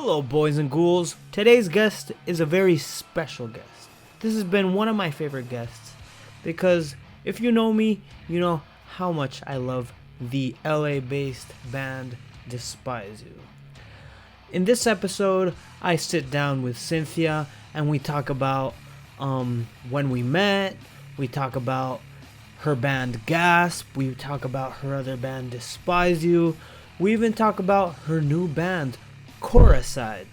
Hello, boys and ghouls. Today's guest is a very special guest. This has been one of my favorite guests because if you know me, you know how much I love the LA-based band Despise You. In this episode, I sit down with Cynthia and we talk about when we met. We talk about her band Gasp. We talk about her other band Despise You. We even talk about her new band Korra-Icide,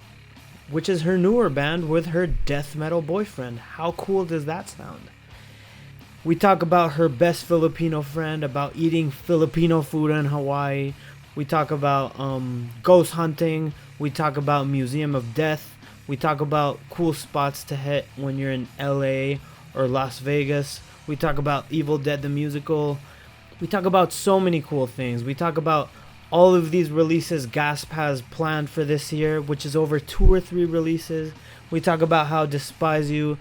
which is her newer band with her death metal boyfriend. How cool does that sound? We talk about her best Filipino friend, about eating Filipino food in Hawaii. We talk about ghost hunting. We talk about Museum of Death. We talk about cool spots to hit when you're in LA or Las Vegas. We talk about Evil Dead the musical. We talk about so many cool things. We talk about all of these releases Gasp has planned for this year, which is over 2 or 3 releases. We talk about how Despise You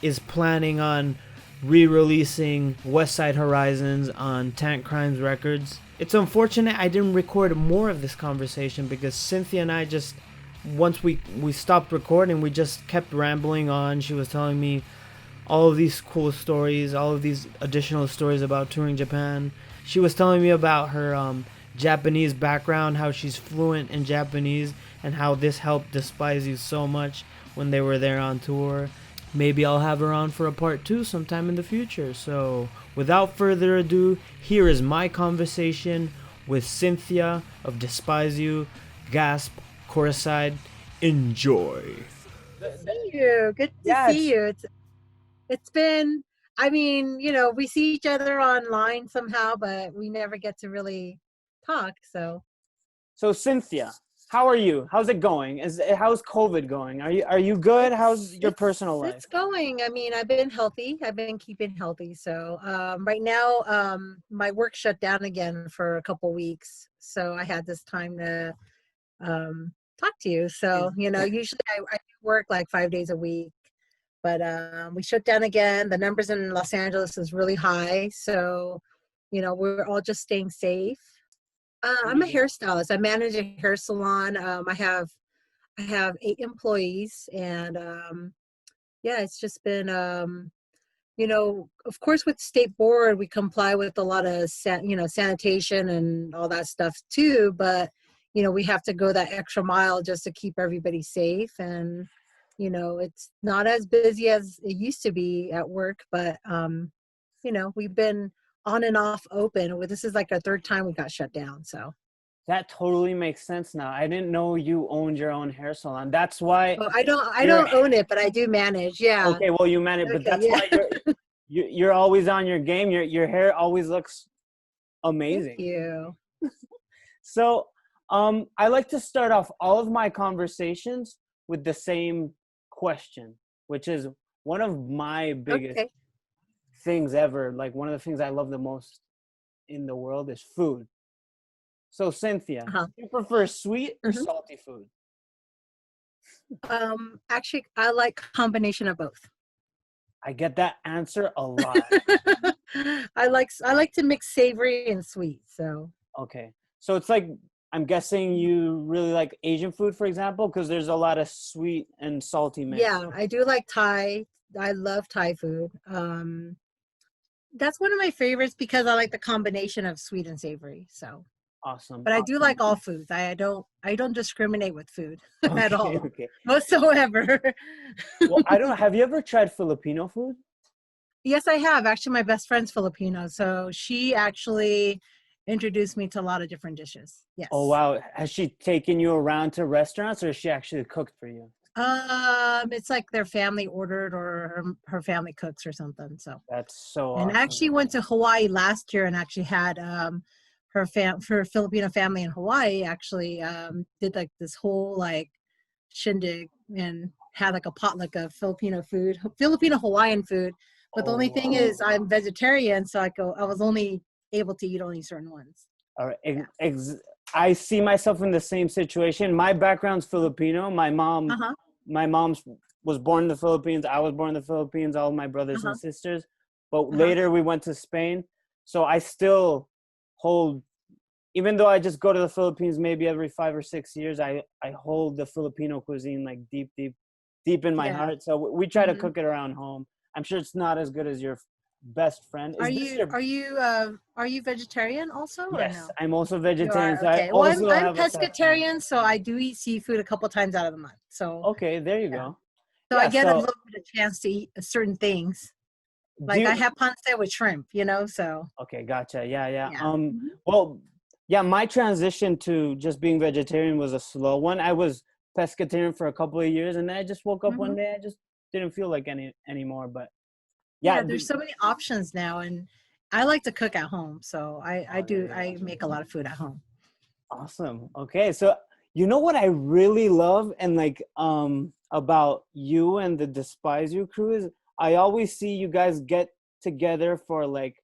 is planning on re-releasing West Side Horizons on Tank Crimes Records. It's unfortunate I didn't record more of this conversation because Cynthia and I just, once we stopped recording, we just kept rambling on. She was telling me all of these cool stories, all of these additional stories about touring Japan. She was telling me about her Japanese background, how she's fluent in Japanese, and how this helped Despise You so much when they were there on tour. Maybe I'll have her on for a part 2 sometime in the future. So without further ado, here is my conversation with Cynthia of Despise You, Gasp, Korra-Icide. Enjoy. Good to see you. Good to see you. It's been, we see each other online somehow, but we never get to really talk. So Cynthia, how are you? How's it going? How's COVID going? Are you good? How's your personal life? It's going. I've been healthy. I've been keeping healthy. So right now, my work shut down again for a couple weeks. So I had this time to talk to you. So, usually I work like 5 days a week, but we shut down again. The numbers in Los Angeles is really high. So, we're all just staying safe. I'm a hairstylist. I manage a hair salon. I have 8 employees, and it's just been of course with state board we comply with a lot of sanitation and all that stuff too, but we have to go that extra mile just to keep everybody safe. And it's not as busy as it used to be at work, but we've been on and off open. This is like our 3rd time we got shut down. So that totally makes sense now. I didn't know you owned your own hair salon. That's why. I don't own it, but I do manage. Yeah. Okay, well you manage, but that's why you're always on your game. Your hair always looks amazing. Thank you. So, I like to start off all of my conversations with the same question, which is one of my biggest things ever. Like one of the things I love the most in the world is food. So Cynthia, do you prefer sweet or salty food? Actually, I like combination of both. I get that answer a lot. I like to mix savory and sweet. So okay, so it's like, I'm guessing you really like Asian food, for example, because there's a lot of sweet and salty mix. Yeah, I do like Thai. I love Thai food. That's one of my favorites because I like the combination of sweet and savory. So awesome. But I do like all foods. I don't discriminate with food at all, whatsoever. Well, have you ever tried Filipino food? Yes, I have. Actually, my best friend's Filipino, so she actually introduced me to a lot of different dishes. Yes. Oh wow! Has she taken you around to restaurants, or has she actually cooked for you? It's like their family ordered, or her family cooks or something. So that's so awesome. And I actually went to Hawaii last year and actually had her Filipino family in Hawaii actually did like this whole like shindig and had like a potluck of Filipino food, Filipino Hawaiian food. But the only thing is I'm vegetarian, so I was only able to eat only certain ones. All right. I see myself in the same situation. My background's Filipino. My mom was born in the Philippines. I was born in the Philippines, all of my brothers and sisters. But later we went to Spain. So I still hold even though I just go to the Philippines maybe every 5 or 6 years, I hold the Filipino cuisine like deep in my Yeah. heart. So we try to Hmm. cook it around home. I'm sure it's not as good as your best friend. Are Is this you your? are you are you vegetarian also or Yes, no? I'm also You vegetarian, are, so I okay. Well, I'm also I'm have a tough time. pescatarian, so I do eat seafood a couple times out of the month. So Okay, there you yeah, go. so I Yeah, get a so little bit of chance to eat certain things. do Like I you, have panse with shrimp, so okay, gotcha. Yeah, yeah. yeah. Mhm. Well, yeah, my transition to just being vegetarian was a slow one. I was pescatarian for a couple of years, and then I just woke up one Mhm. day, I just didn't feel like anymore. But yeah, Yeah, there's so many options now, and I like to cook at home, so I oh, there do you go. I make a lot of food at home. Awesome. Okay, so you know what I really love and like about you and the Despise You crew is I always see you guys get together for like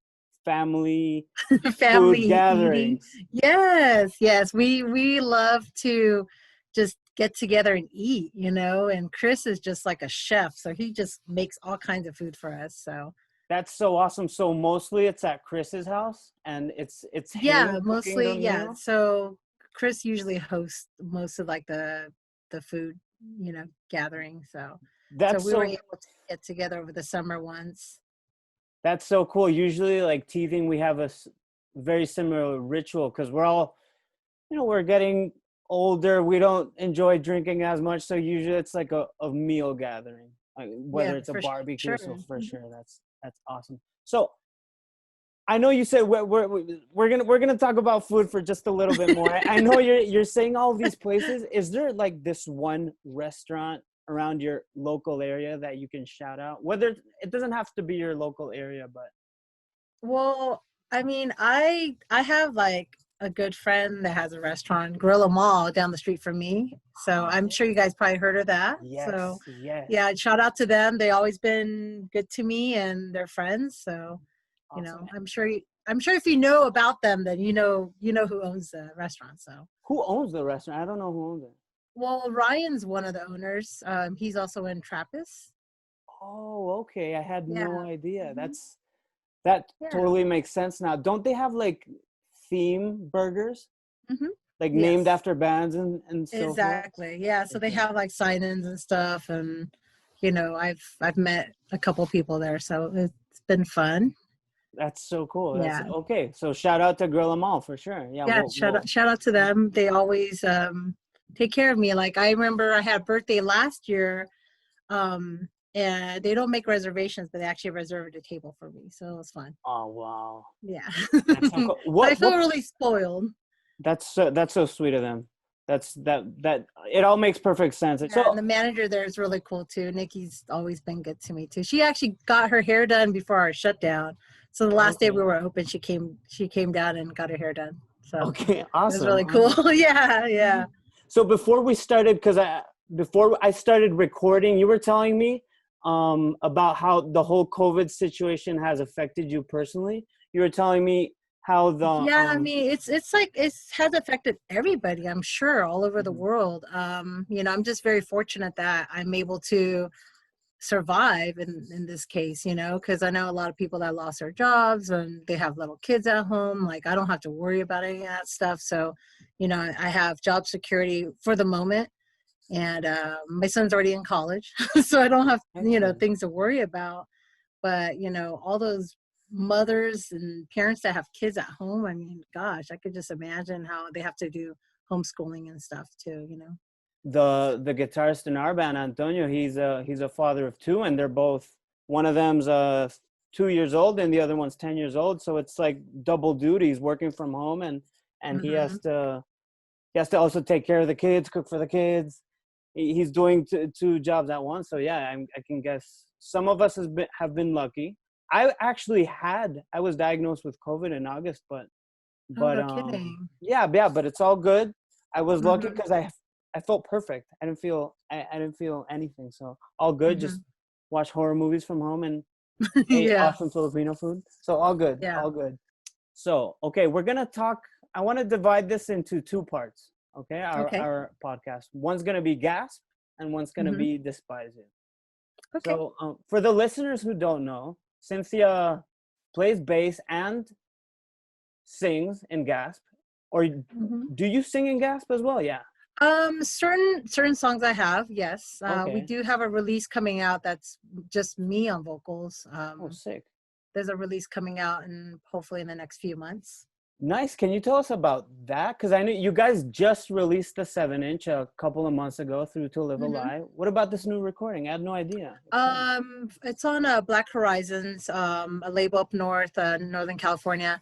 family food Family eating. gatherings. Yes, yes. We love to just get together and eat, and Chris is just like a chef, so he just makes all kinds of food for us. So That's so awesome. So mostly it's at Chris's house and it's yeah, him cooking the mostly, yeah. meal. So Chris usually hosts most of like the food, gathering. So That's we were so able to get together over the summer once. that's so cool. Usually like teething we have a very similar ritual because we're all we're getting older. We don't enjoy drinking as much. So usually it's like a meal gathering, like Yeah, whether it's a for barbecue. sure. So for Mhm. sure, that's awesome. So I know you said we're gonna talk about food for just a little bit more. I know you're saying all these places. Is there like this one restaurant around your local area that you can shout out? Whether it doesn't have to be your local area, but Well, I mean, I have like a good friend that has a restaurant, Gorilla Mall, down the street from me. So oh I'm sure you guys probably heard of that. So yes, yes, yeah, shout out to them. They always been good to me and they're friends. So, awesome. I'm sure if you know about them, then you know who owns the restaurant. So Who owns the restaurant? I don't know who owns it. well, Ryan's one of the owners. He's also in Trappist. Oh, okay. I had Yeah. no idea. Mhm. That Yeah. totally makes sense now. Don't they have like theme burgers, Hmm. like named Yes. after bands and so forth? Exactly. Yeah. So they Okay. have like sign-ins and stuff, and I've met a couple people there, so it's been fun. That's so cool. That's Yeah. okay. So shout out to Grill 'em All for sure. Yeah, Yeah. we'll Shout out to them. They always take care of me. Like I remember I had a birthday last year, um, and they don't make reservations, but they actually reserved a table for me, so it was fun. oh wow. Yeah. That's so cool. So I feel What really spoiled. that's so sweet of them. That it all makes perfect sense. Yeah, So and the manager there is really cool too. Nikki's always been good to me too. She actually got her hair done before our shutdown. So the last day we okay. were open, she came down and got her hair done. So Okay, it was awesome. really cool. Awesome. Yeah, yeah. So before we started, before I started recording, you were telling me about how the whole COVID situation has affected you personally. You were telling me how the Yeah, I mean, it's like it's has affected everybody, I'm sure, all over the mhm, world. I'm just very fortunate that I'm able to survive in this case, because I know a lot of people that lost their jobs and they have little kids at home. Like I don't have to worry about any of that stuff. So, I have job security for the moment, and my son's already in college, so I don't have excellent. things to worry about. But all those mothers and parents that have kids at home, I mean, gosh, I could just imagine how they have to do homeschooling and stuff too. The guitarist in our band, Antonio, he's a father of two, and they're both one of them's 2 years old and the other one's 10 years old. So it's like double duties, working from home and he has Hmm. to also take care of the kids, cook for the kids. He's doing two jobs at once. So yeah, I can guess some of us have been lucky. I was diagnosed with COVID in August, but Oh, but no kidding. yeah, but it's all good. I was lucky Hmm. because I felt perfect. I didn't feel anything. So all good. Just Hmm. watch horror movies from home and ate Yeah. awesome Filipino food. So all good, Yeah. all good. So okay, we're gonna talk. I want to divide this into two parts. Okay, our Okay. our podcast. One's gonna be Gasp, and one's gonna Hmm. be Despise You. Okay. So for the listeners who don't know, Cynthia plays bass and sings in Gasp. Or Hmm. do you sing in Gasp as well? Yeah. Certain songs I have, yes. We Okay. do have a release coming out that's just me on vocals. Oh, sick. There's a release coming out, and hopefully in the next few months. Nice. Can you tell us about that? Because I know you guys just released the 7-inch a couple of months ago through To Live a Hmm. Lie. What about this new recording? I had no idea. Exciting. It's on Black Horizons, a label up north, Northern California.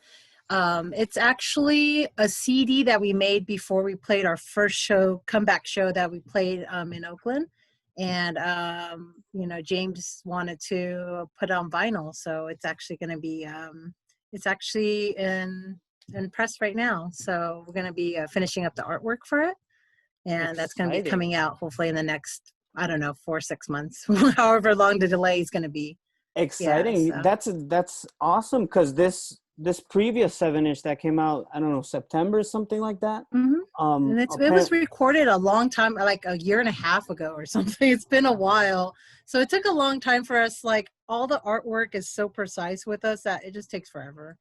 It's actually a CD that we made before we played our first show, comeback show that we played in Oakland. And, James wanted to put it on vinyl. So it's actually going to be, it's actually in press right now. So we're going to be finishing up the artwork for it. And that's going to be Exciting. coming out hopefully in the next, I don't know, 4 or 6 months, however long the delay is going to be. Yeah. Exciting. So. That's awesome because this previous 7-inch that came out, I don't know, September, something like that. Mm-hmm. And it was Apparently recorded a long time, like a year and a half ago or something. It's been a while. So it took a long time for us. Like all the artwork is so precise with us that it just takes forever.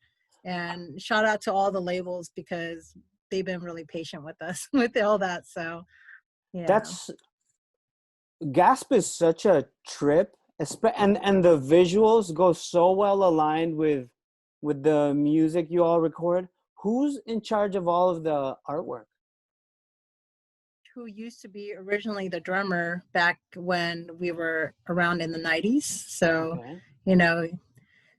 And shout out to all the labels because they've been really patient with us with all that. So yeah. that's Gasp is such a trip, and the visuals go so well aligned with the music you all record. Who's in charge of all of the artwork? Who used to be originally the drummer back when we were around in the 90s. So, Okay. you know,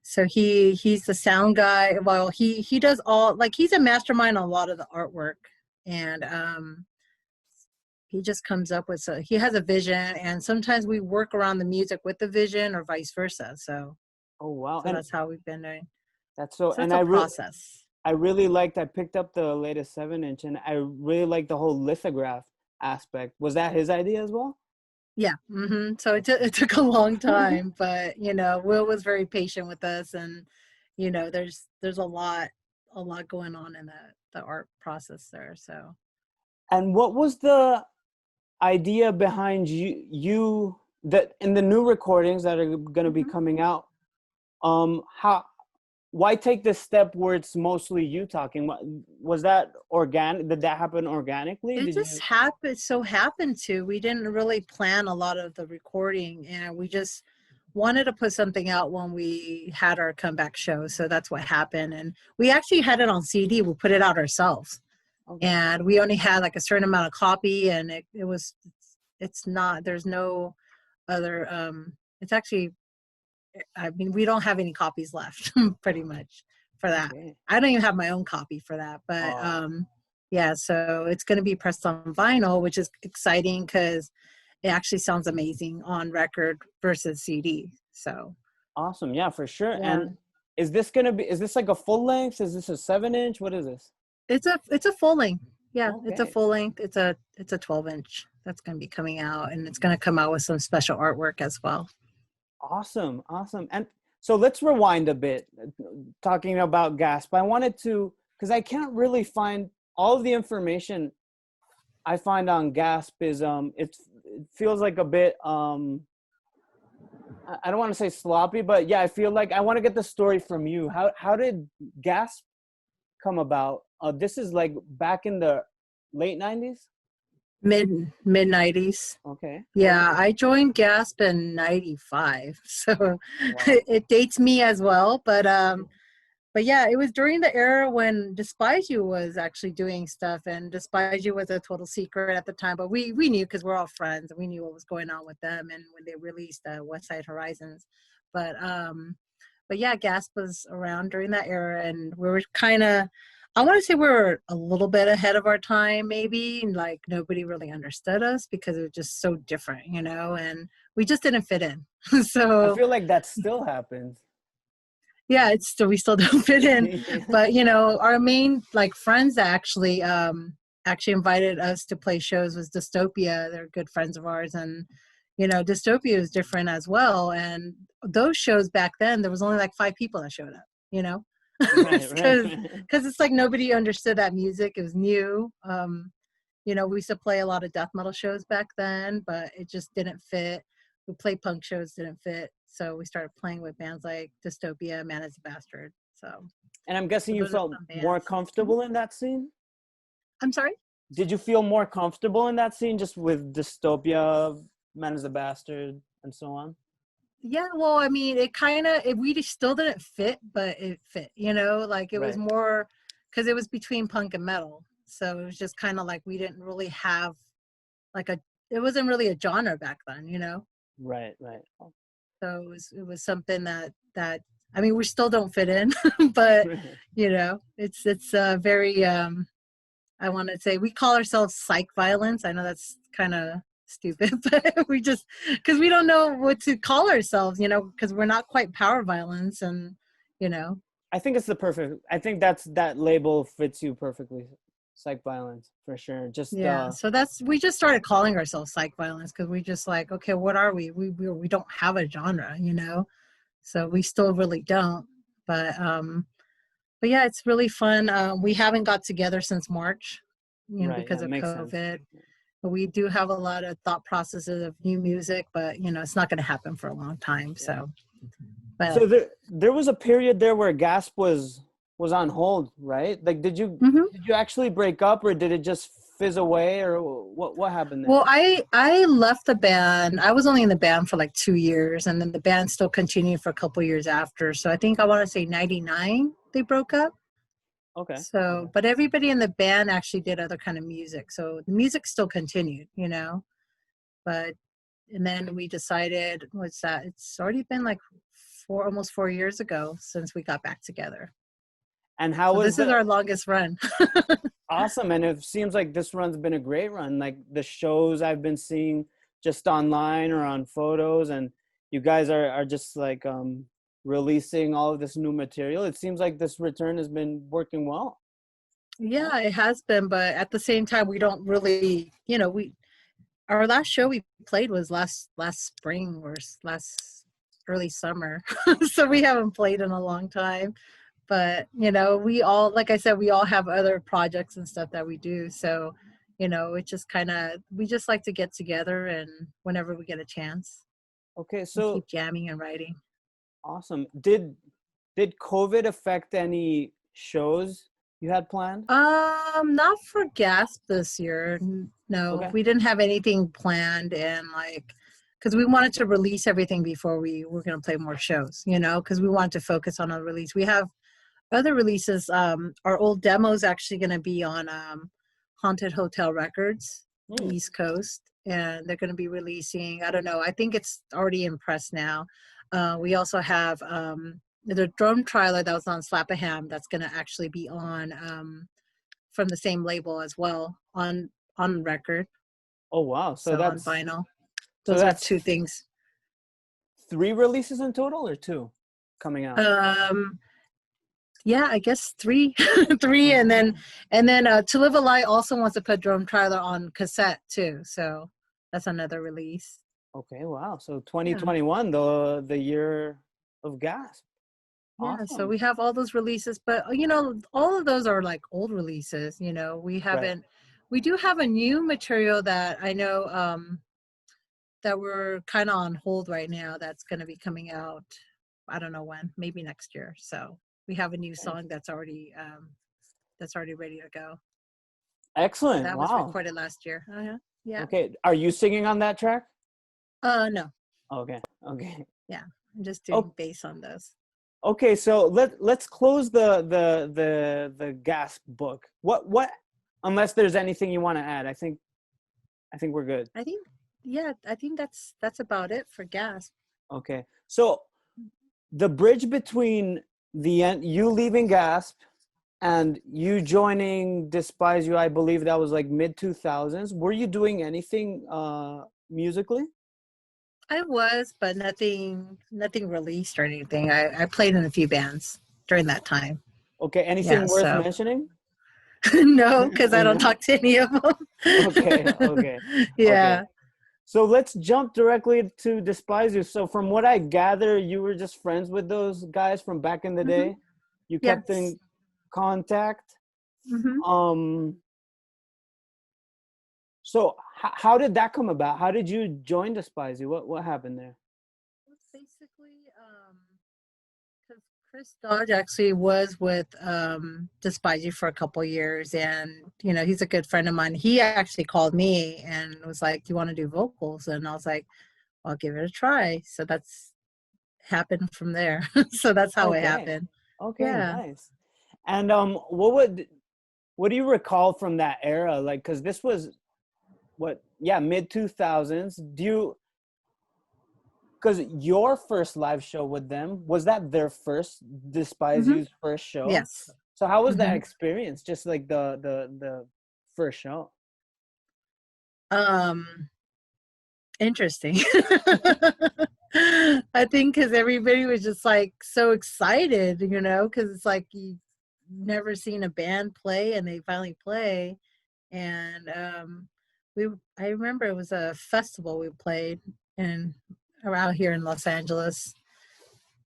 so he's the sound guy. Well, he does all, like, he's a mastermind on a lot of the artwork. And he just comes up with, he has a vision, and sometimes we work around the music with the vision or vice versa. So Oh wow. so And that's how we've been doing. that's so So and it's a process. I really liked, I picked up the latest 7-inch and I really liked the whole lithograph aspect. Was that his idea as well? Yeah. So it took a long time, but Will was very patient with us, and there's a lot going on in the art process there. So And what was the idea behind you that in the new recordings that are going to be mhm. coming out, how why take this step where it's mostly you talking? Was that organic? Did that happen organically? It Did just you? happened to. We didn't really plan a lot of the recording, and we just wanted to put something out when we had our comeback show. So that's what happened, and we actually had it on CD. We put it out ourselves, Okay. and we only had like a certain amount of copy, and it's not, there's no other it's actually, I mean, we don't have any copies left pretty much for that. Okay. I don't even have my own copy for that, but Oh, yeah, so it's going to be pressed on vinyl, which is exciting because it actually sounds amazing on record versus CD. So awesome. Yeah, for sure. yeah, And is this like a full length? Is this a 7-inch? What is this? it's a full length. Yeah, it's a Okay. full length. It's a 12-inch that's going to be coming out, and it's going to come out with some special artwork as well. Awesome. Awesome. And so let's rewind a bit, talking about Gasp. I wanted to, because I can't really find all of the information I find on Gasp is it feels like a bit I don't want to say sloppy, but yeah, I feel like I want to get the story from you. How did Gasp come about? This is like back in the late 90s? Mid 90s. Okay. Yeah, Okay. I joined Gasp in 95. So Wow. it dates me as well, but yeah, it was during the era when Despise You was actually doing stuff, and Despise You was a total secret at the time, but we knew because we're all friends, and we knew what was going on with them and when they released West Side Horizons. But yeah, Gasp was around during that era, and we were kind of, I want to say we were a little bit ahead of our time, maybe. Like nobody really understood us because it was just so different, and we just didn't fit in. I So feel like that still happens. yeah, it's still, we still don't fit in. Yeah. But our main like friends that actually invited us to play shows was Dystopia. They're good friends of ours, and Dystopia is different as well. And those shows back then, there was only like 5 people that showed up. Right, right, Because right. it's like nobody understood that music. It was new. We used to play a lot of death metal shows back then, but it just didn't fit. We played punk shows, didn't fit. So we started playing with bands like Dystopia, Man is a Bastard. So And I'm guessing you those are felt some more bands. Mhm. comfortable in that scene? I'm sorry. Did you feel more comfortable in that scene just with Dystopia, Man is a Bastard, and so on? Yeah, well, I mean, we just still didn't fit, but it fit, like it was Right, more because it was between punk and metal. So it was just kind of like we didn't really have like it wasn't really a genre back then. right, right. So it was something that I mean, we still don't fit in, but it's very I want to say we call ourselves psych violence. I know that's kind of stupid, but we just because we don't know what to call ourselves, because we're not quite power violence, and you know. I think it's I think that label fits you perfectly. Psych violence, for sure. Just, Yeah, so we just started calling ourselves psych violence because we just like, okay, what are we? We don't have a genre. So we still really don't. But yeah, it's really fun. We haven't got together since March, right, because yeah, of makes sense. COVID. But we do have a lot of thought processes of new music, but it's not going to happen for a long time. Yeah. So, but So there was a period there where Gasp was on hold, right? Like, did you mhm. did you actually break up, or did it just fizz away, or what happened there? Well, I left the band. I was only in the band for like 2 years, and then the band still continued for a couple years after. So I think I want to say '99 they broke up. Okay. So, but everybody in the band actually did other kind of music. So the music still continued. But and then we decided, what's that? It's already been like almost 4 years ago since we got back together. And how So was this is the our longest run. awesome? And it seems like this run's been a great run. Like the shows I've been seeing just online or on photos, and you guys are just like releasing all of this new material. It seems like this return has been working well. Yeah, it has been, but at the same time, we don't really, we our last show we played was last spring or last early summer, so we haven't played in a long time. But we all, like I said, we all have other projects and stuff that we do. So, it just we just like to get together and whenever we get a chance Okay, and so keep jamming and writing. awesome. Did COVID affect any shows you had planned? Not for Gasp this year. No, Okay. we didn't have anything planned, and like, because we wanted to release everything before we were going to play more shows, because we wanted to focus on a release. We have other releases. Our old demo's actually going to be on Haunted Hotel Records, the Hmm. East Coast, and they're going to be releasing, I don't know, I think it's already in press now. We also have the drum trailer that was on Slap a Ham that's going to actually be on from the same label as well on record, Oh wow. So so on that's vinyl. so Those are that's two things. 3 releases in total or two coming out? Um, yeah, I guess three, three, and Okay. then To Live a Lie also wants to put Drum Trailer on cassette too, so that's another release. Okay, wow. So Yeah, 2021, the year of Gasp. yeah. So Awesome. we have all those releases, but all of those are like old releases. We Right. haven't. We do have a new material that I know that we're kind of on hold right now. That's going to be coming out. I don't know when. Maybe next year. So we have a new Okay. song that's already ready to go. So Excellent. that was Wow. recorded last year. Yeah. Okay. Are you singing on that track? No. Okay. Okay. Yeah. I'm just Oh, doing bass on those. okay. So let's close the Gasp book. What unless there's anything you want to add. I think we're good. I think, yeah, I think that's about it for Gasp. Okay. So the bridge between the end, you leaving Gasp and you joining Despise You, I believe that was like mid 2000s. Were you doing anything musically? I was, but nothing released or anything. I played in a few bands during that time. Okay, Yeah, anything worth so mentioning? no, because I don't No. talk to any of Okay, them. okay, okay. Yeah. So let's jump directly to Despise You. So from what I gather, you were just friends with those guys from back in the Hmm. day. You kept Yes. in contact. Hmm. Um, so how did that come about? How did you join Despise You? What happened there? Basically, Chris Dodge actually was with Despise You for a couple years, and he's a good friend of mine. He actually called me and was like, "Do you want to do vocals?" And I was like, "I'll give it a try." So that's happened from there. So that's how it Okay. happened. Okay, Yeah. nice. And what do you recall from that era? Like, because this was mid 2000s. Because your first live show with them, was that their first Despise Hmm. You's first show? Yes. So how was that Hmm. experience? Just like the first show. Interesting. I think because everybody was just like so excited, because it's like you never seen a band play and they finally play. And I remember it was a festival we played in around here in Los Angeles.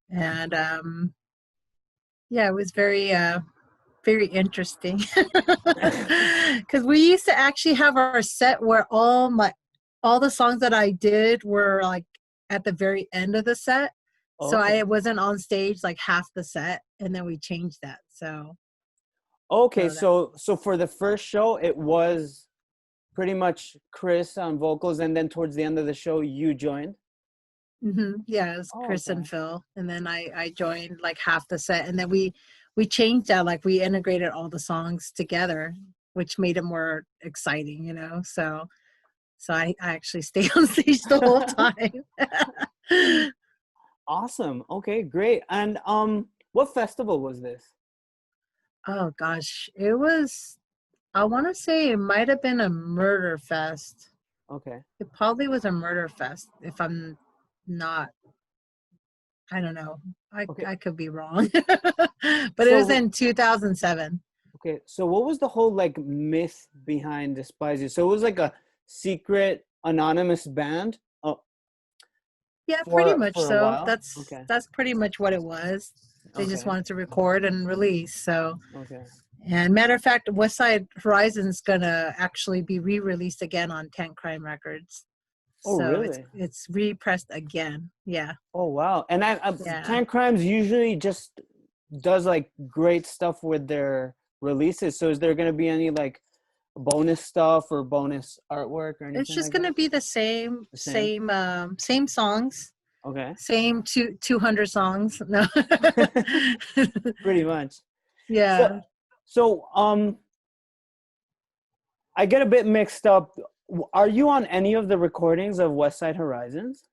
And yeah, it was very interesting. Because we used to actually have our set where all the songs that I did were like at the very end of the set. So Okay. I wasn't on stage like half the set, and then we changed that. Okay, So that, so for the first show, it was pretty much Chris on vocals, and then towards the end of the show, you joined. yeah, it was Oh, Chris and okay. Phil, and then I joined like half the set, and then we changed that, like we integrated all the songs together, which made it more exciting, So I actually stayed on stage the whole time. Awesome. Okay, great. And what festival was this? Oh gosh, it was, I want to say it might have been a murder fest. Okay. It probably was a murder fest if I'm not, I don't know. I Okay. I could be wrong. But it was So in 2007. okay, so what was the whole like myth behind Despise You? So it was like a secret anonymous band Yeah, pretty for much a so. while. That's Okay. that's pretty much what it was. They just Okay. wanted to record and release. So, Okay. and matter of fact, West Side Horizon's gonna actually be re-released again on Tank Crime Records. Oh, So really? it's repressed again. Yeah. Oh, wow. And Yeah. Tank Crimes usually just does like great stuff with their releases. So is there going to be any like bonus stuff or bonus artwork or It's anything just like that? gonna be the same, The same? same songs, Okay. same 200 songs. No. Pretty much. So Yeah, so I get a bit mixed up. Are you on any of the recordings of West Side Horizons?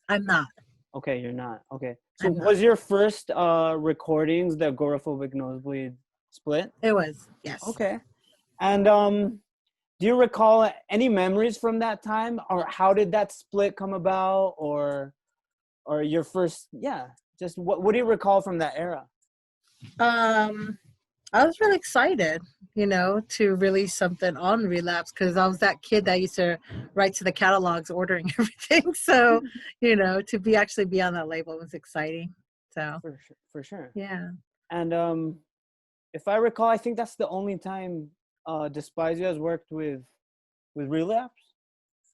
I'm not. Okay, you're not. Okay. So I'm not. was your first recordings the Agoraphobic Nosebleed split? It was, yes. Okay. And do you recall any memories from that time, or how did that split come about, or your first, yeah, just what do you recall from that era? Um, I was really excited, to release something on Relapse because I was that kid that used to write to the catalogs ordering everything. So, to be on that label was exciting. So, For sure, for sure. yeah. And if I recall, I think that's the only time Despise You has worked with Relapse.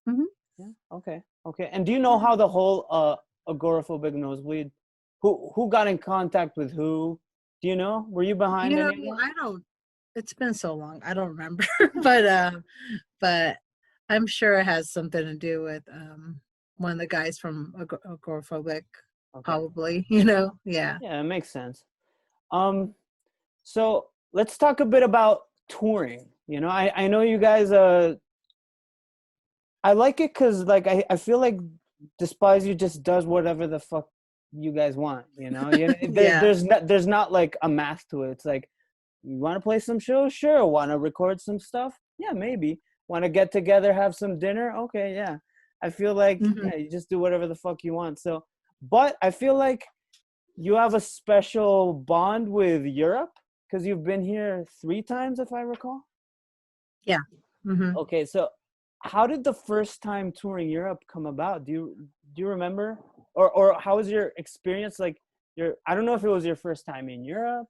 Hmm. Yeah. Okay. Okay. And do you know how the whole Agoraphobic Nosebleed, who got in contact with who? Do you know? Were you behind any of that? I don't, it's been so long. I don't remember, but, but I'm sure it has something to do with, one of the guys from Agoraphobic, Okay. probably, yeah. Yeah, it makes sense. Um, so let's talk a bit about touring. I know you guys I like it because like I feel like Despise You just does whatever the fuck you guys want, Yeah. there's not like a math to it. It's like, you want to play some shows? Sure. Want to record some stuff? Yeah, maybe. Want to get together, have some dinner? Okay, yeah. I feel like, Hmm. yeah, you just do whatever the fuck you want. So, but I feel like you have a special bond with Europe because you've been here 3 times, if I recall. Yeah. Hmm. Okay, so how did the first time touring Europe come about? Do you remember? Or how was your experience? Like, I don't know if it was your first time in Europe.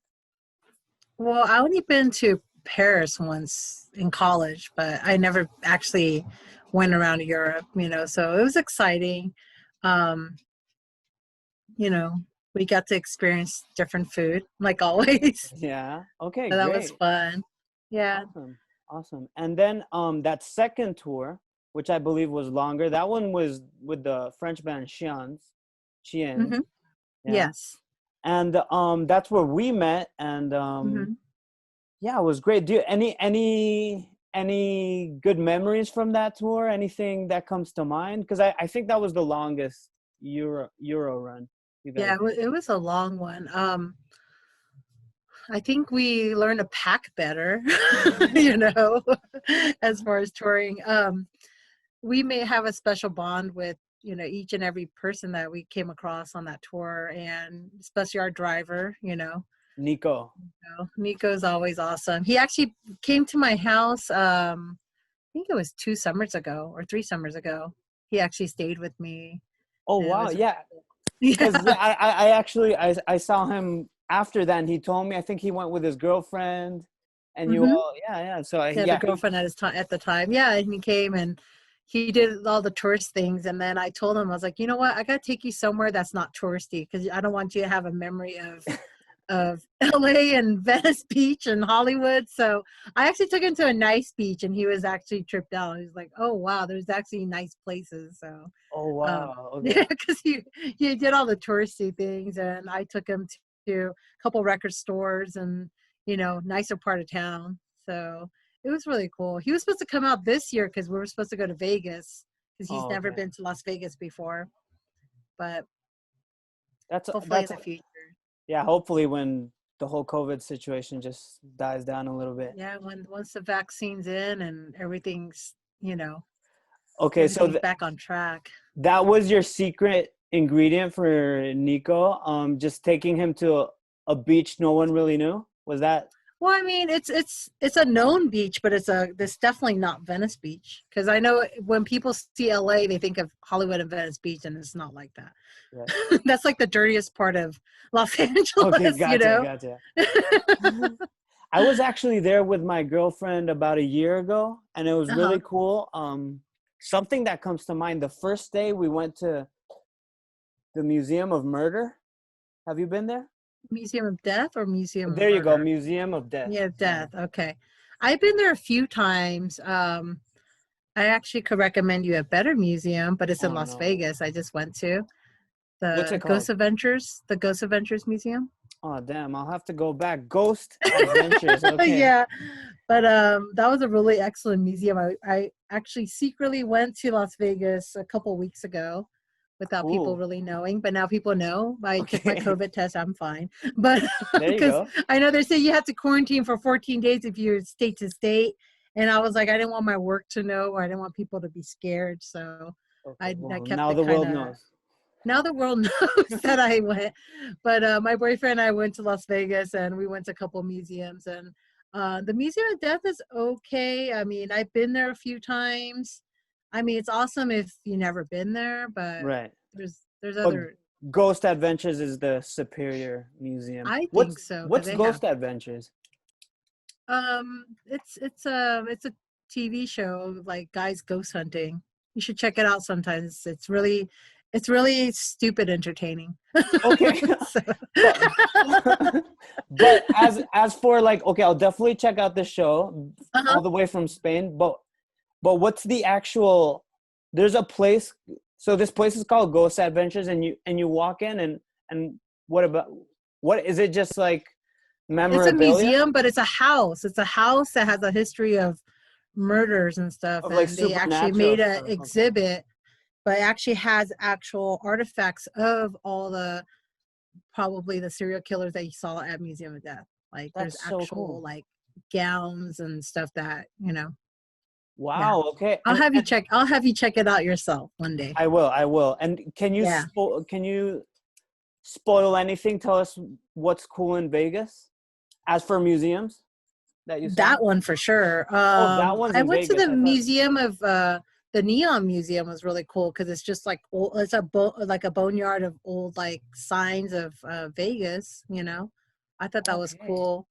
Well, I only been to Paris once in college, but I never actually went around Europe, so it was exciting. Um, you know, we got to experience different food, like always. Yeah. Okay, So that was great. fun. Yeah. Awesome. Awesome. And then that second tour, which I believe was longer, that one was with the French band Chiens. Hmm. Yeah. Yes. And that's where we met, and Hmm. yeah, it was great. Do you any good memories from that tour? Anything that comes to mind? Because I think that was the longest Euro run you guys Yeah, did. it was a long one. I think we learned to pack better, you know, as far as touring. We may have a special bond with, each and every person that we came across on that tour, and especially our driver, Nico. Nico's always awesome. He actually came to my house, I think it was 2 summers ago or 3 summers ago. He actually stayed with me, Oh and it wow, was yeah. yeah. Because yeah, I actually I saw him after that, and he told me I think he went with his girlfriend, and you Hmm. all yeah. So He had a yeah, girlfriend at the time. Yeah, and he came and he did all the tourist things. And then I told him, I was like, you know what? I got to take you somewhere that's not touristy, because I don't want you to have a memory of LA and Venice Beach and Hollywood. So I actually took him to a nice beach, and he was actually tripped out. He was like, oh wow, there's actually nice places. So oh um wow, okay. yeah, because he did all the touristy things, and I took him to a couple record stores and nicer part of town. So it was really cool. He was supposed to come out this year because we were supposed to go to Vegas, because he's Oh, never okay. been to Las Vegas before, but hopefully in That's the future. yeah. Hopefully, when the whole COVID situation just dies down a little bit. Yeah, once the vaccine's in and Okay, so everything's back on track. that was your secret ingredient for Nico. Just taking him to a beach no one really knew. Was that Well, I mean, it's a known beach, but it's definitely not Venice Beach, because I know when people see LA, they think of Hollywood and Venice Beach, and it's not like that. right? That's like the dirtiest part of Los Okay, Angeles, gotcha, gotcha. I was actually there with my girlfriend about a year ago, and it was Uh-huh. really cool. Something that comes to mind: the first day we went to the Museum of Murder. Have you been there? Museum of Death or Museum of There you go, Murder? Museum of Death. Yeah, Sorry. Death. Okay. I've been there a few times. I actually could recommend you a better museum, but it's in Oh Las no. Vegas. I just went to What's it the called? Ghost Adventures Museum. Oh damn, I'll have to go back. Ghost Adventures. Okay. Yeah, but that was a really excellent museum. I actually secretly went to Las Vegas a couple weeks ago without people Cool. really knowing, but now people know. I took my Okay. COVID test, I'm fine. But There you because go. I know they say you have to quarantine for 14 days if you're state to state, and I was like, I didn't want my work to know, or I didn't want people to be scared, so Okay. I Well, kept now it the kind world of. knows. Now the world knows that I went. But my boyfriend and I went to Las Vegas, and we went to a couple museums, and the Museum of Death is okay. I mean, I've been there a few times. I mean, it's awesome if you never been there, but Right. there's But other. Ghost Adventures is the superior museum. I think What's so, because what's they have. Ghost Adventures? It's a TV show, like guys ghost hunting. You should check it out sometimes. It's really stupid entertaining. Okay. So. but but as for like, okay, I'll definitely check out the show Uh-huh. all the way from Spain. But what's the actual? There's a place. So this place is called Ghost Adventures, and you walk in, and what about what is it? Just like It's a memorabilia museum, but it's a house. It's a house that has a history of murders and stuff, of like and they actually made supernatural a stuff. Okay. exhibit, but it actually has actual artifacts of all the probably the serial killers that you saw at Museum of Death. Like there's That's so actual cool. like gowns and stuff that. Yeah. Wow. Okay. I'll have you check. I'll have you check it out yourself one day. I will. I will. And Yeah. can you spoil anything? Tell us what's cool in Vegas as for museums that you saw. That one for sure. Oh, that one's I in went to Vegas. the I thought. museum of the Neon Museum was really cool because it's just like old, it's like a boneyard of old like signs of Vegas. I thought that was Okay. cool.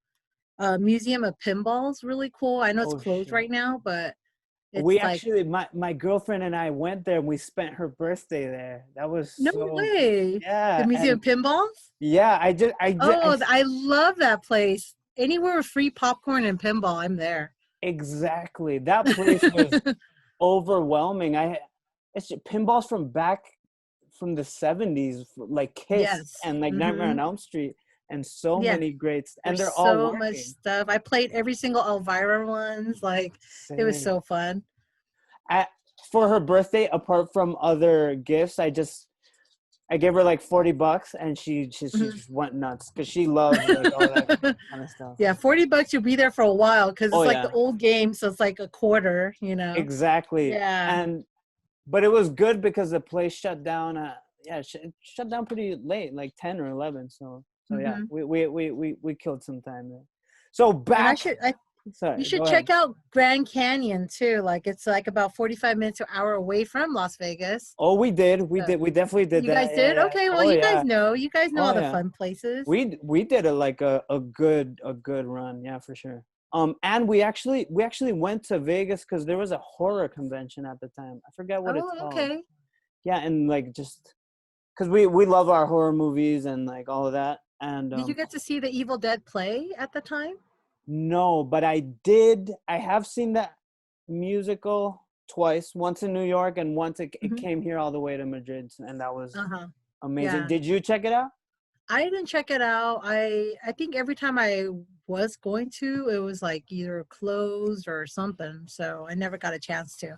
Museum of Pinball's really cool. I know it's Oh closed shit. right now, but It's We like, actually, my girlfriend and I went there and we spent her birthday there. That was no so, way. The yeah. Museum And of Pinballs? yeah, Oh, I love that place. Anywhere with free popcorn and pinball, I'm there. exactly. That place was overwhelming. Pinballs from the 70s, like Kiss Yes. and like Nightmare on Elm Street, and so Yeah. many greats, and There's they're all so much working. stuff. I played every single Elvira ones. Like, it was Same. so fun. At, for her birthday, apart from other gifts, I gave her like $40, and she Mhm. just went nuts because she loves like all that kind of stuff. Yeah, $40, you'll be there for a while because Oh it's like yeah, the old game, so it's like a quarter, you know? exactly. Yeah. But it was good because the place shut down. It shut down pretty late, like 10 or 11. So yeah, Hmm. we killed some time there. So And back. you Sorry, should go ahead. check out Grand Canyon too. Like, it's like about 45 minutes to an hour away from Las Vegas. Oh, we did. So, We definitely did you guys that. Yeah, did? yeah. Okay, well, Oh you yeah. guys know. You guys know Oh all the yeah. fun places. We did a good run. Yeah, for sure. And we actually went to Vegas because there was a horror convention at the time. I forget what it's Oh, called. okay. Yeah, and like just because we love our horror movies and like all of that. And Did you get to see the Evil Dead play at the time? no, but I did. I have seen that musical twice. Once in New York, and once it Hmm. came here all the way to Madrid, and that was Uh-huh. amazing. Yeah. Did you check it out? I didn't check it out. I think every time I was going to, it was like either closed or something. So I never got a chance to.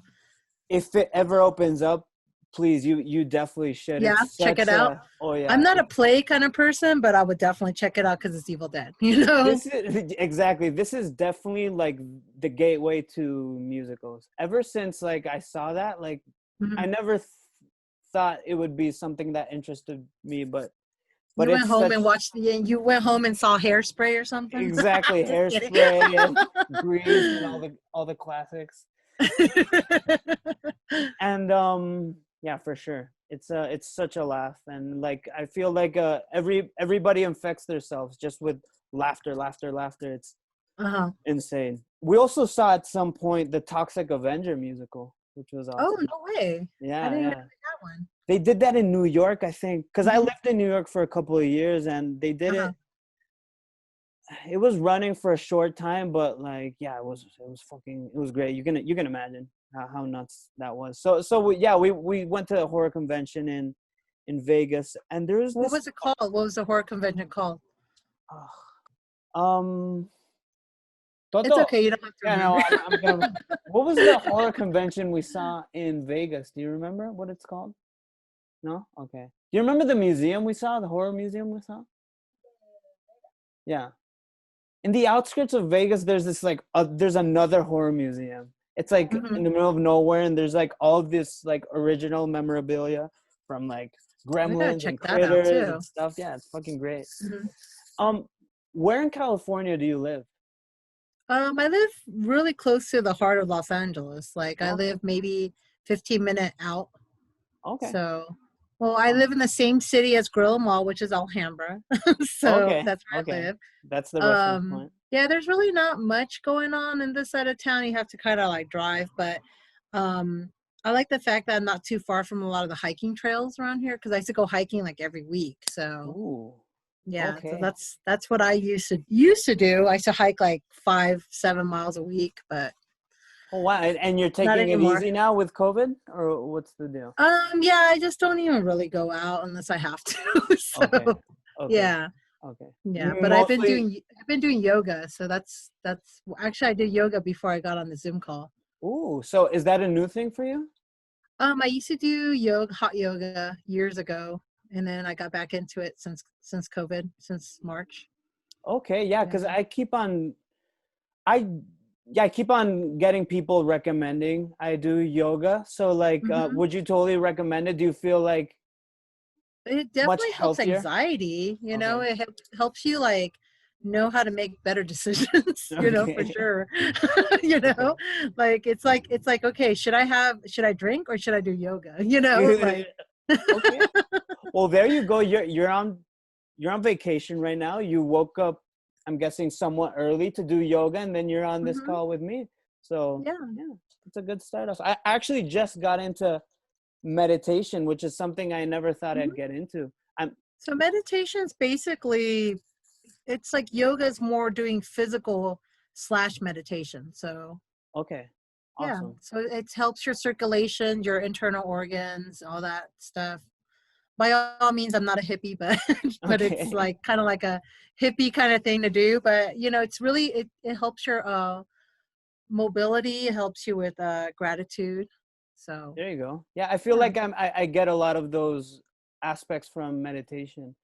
If it ever opens up, please, you definitely should. Yeah, It's check it such out. a oh I'm yeah. not a play kind of person, but I would definitely check it out because it's Evil Dead, you know? This is exactly. This is definitely like the gateway to musicals. Ever since like I saw that, like I Mhm. never thought it would be something that interested me, but You went it's home and such watched you went home and saw Hairspray or something? exactly Just kidding. Hairspray and Grease and all the classics. And yeah, for sure. It's such a laugh, and like I feel like everybody infects themselves just with laughter. It's Uh-huh. insane. We also saw at some point the Toxic Avenger musical, which was Oh, awesome. no way. I Yeah, didn't even yeah. see that one. They did that in New York, I think, because I Mhm. lived in New York for a couple of years, and they did Uh-huh. it. It was running for a short time, but like, yeah, it was great. You can imagine how nuts that was. Yeah, we went to a horror convention in Vegas, and there was What this. was it called? What was the horror convention called? Um, It's Toto. okay, you don't have to Yeah, no, remember. I'm gonna. What was the horror convention we saw in Vegas? Do you remember what it's called? No? Okay. Do you remember the museum we saw, the horror museum we saw? Yeah. In the outskirts of Vegas, there's this like, there's another horror museum. It's like in Mhm. the middle of nowhere, and there's like all this like original memorabilia from like I gotta Gremlins check and that out Critters and too. stuff. Yeah, it's fucking great. Mhm. Um, where in California do you live? I live really close to the heart of Los Angeles. Like, I Okay. live maybe 15-minute out. Okay. So, well, I live in the same city as Grill Mall, which is Alhambra. So Okay. that's where I Okay. live. That's the reference point. Yeah, there's really not much going on in this side of town. You have to kind of like drive, but um, I like the fact that I'm not too far from a lot of the hiking trails around here because I used to go hiking like every week. So Ooh. yeah, so Okay. that's what I used to do. I used to hike like 5-7 miles a week, but Oh wow. And you're not taking it anymore. easy now with COVID, or what's the deal? Yeah, I just don't even really go out unless I have to. Okay. So Okay. yeah, Okay. yeah. But Mostly. I've been doing yoga, so that's actually I did yoga before I got on the Zoom call. Ooh. So is that a new thing for you? I used to do hot yoga years ago, and then I got back into it since COVID, since March. Okay, yeah, because Yeah. I I keep on getting people recommending I do yoga. So like, Hmm. would you totally recommend it? Do you feel like It much definitely helps healthier? anxiety. Okay. It helps you like know how to make better decisions. For Okay. sure. Okay. Like it's like okay, should I drink or should I do yoga? Like. Okay. Well, there you go. You're on vacation right now. You woke up, I'm guessing, somewhat early to do yoga, and then you're on this Hmm. call with me. So Yeah. yeah. That's a good start off. I actually just got into meditation, which is something I never thought I'd get into. So meditation's basically, it's like yoga is more doing physical / meditation. So Okay, yeah, awesome. so it helps your circulation, your internal organs, all that stuff. By all means, I'm not a hippie, but but it's Okay, like kind of like a hippie kind of thing to do. But you know, it's really it helps your mobility, it helps you with gratitude. So there you go. Yeah, I feel yeah. like I get a lot of those aspects from meditation.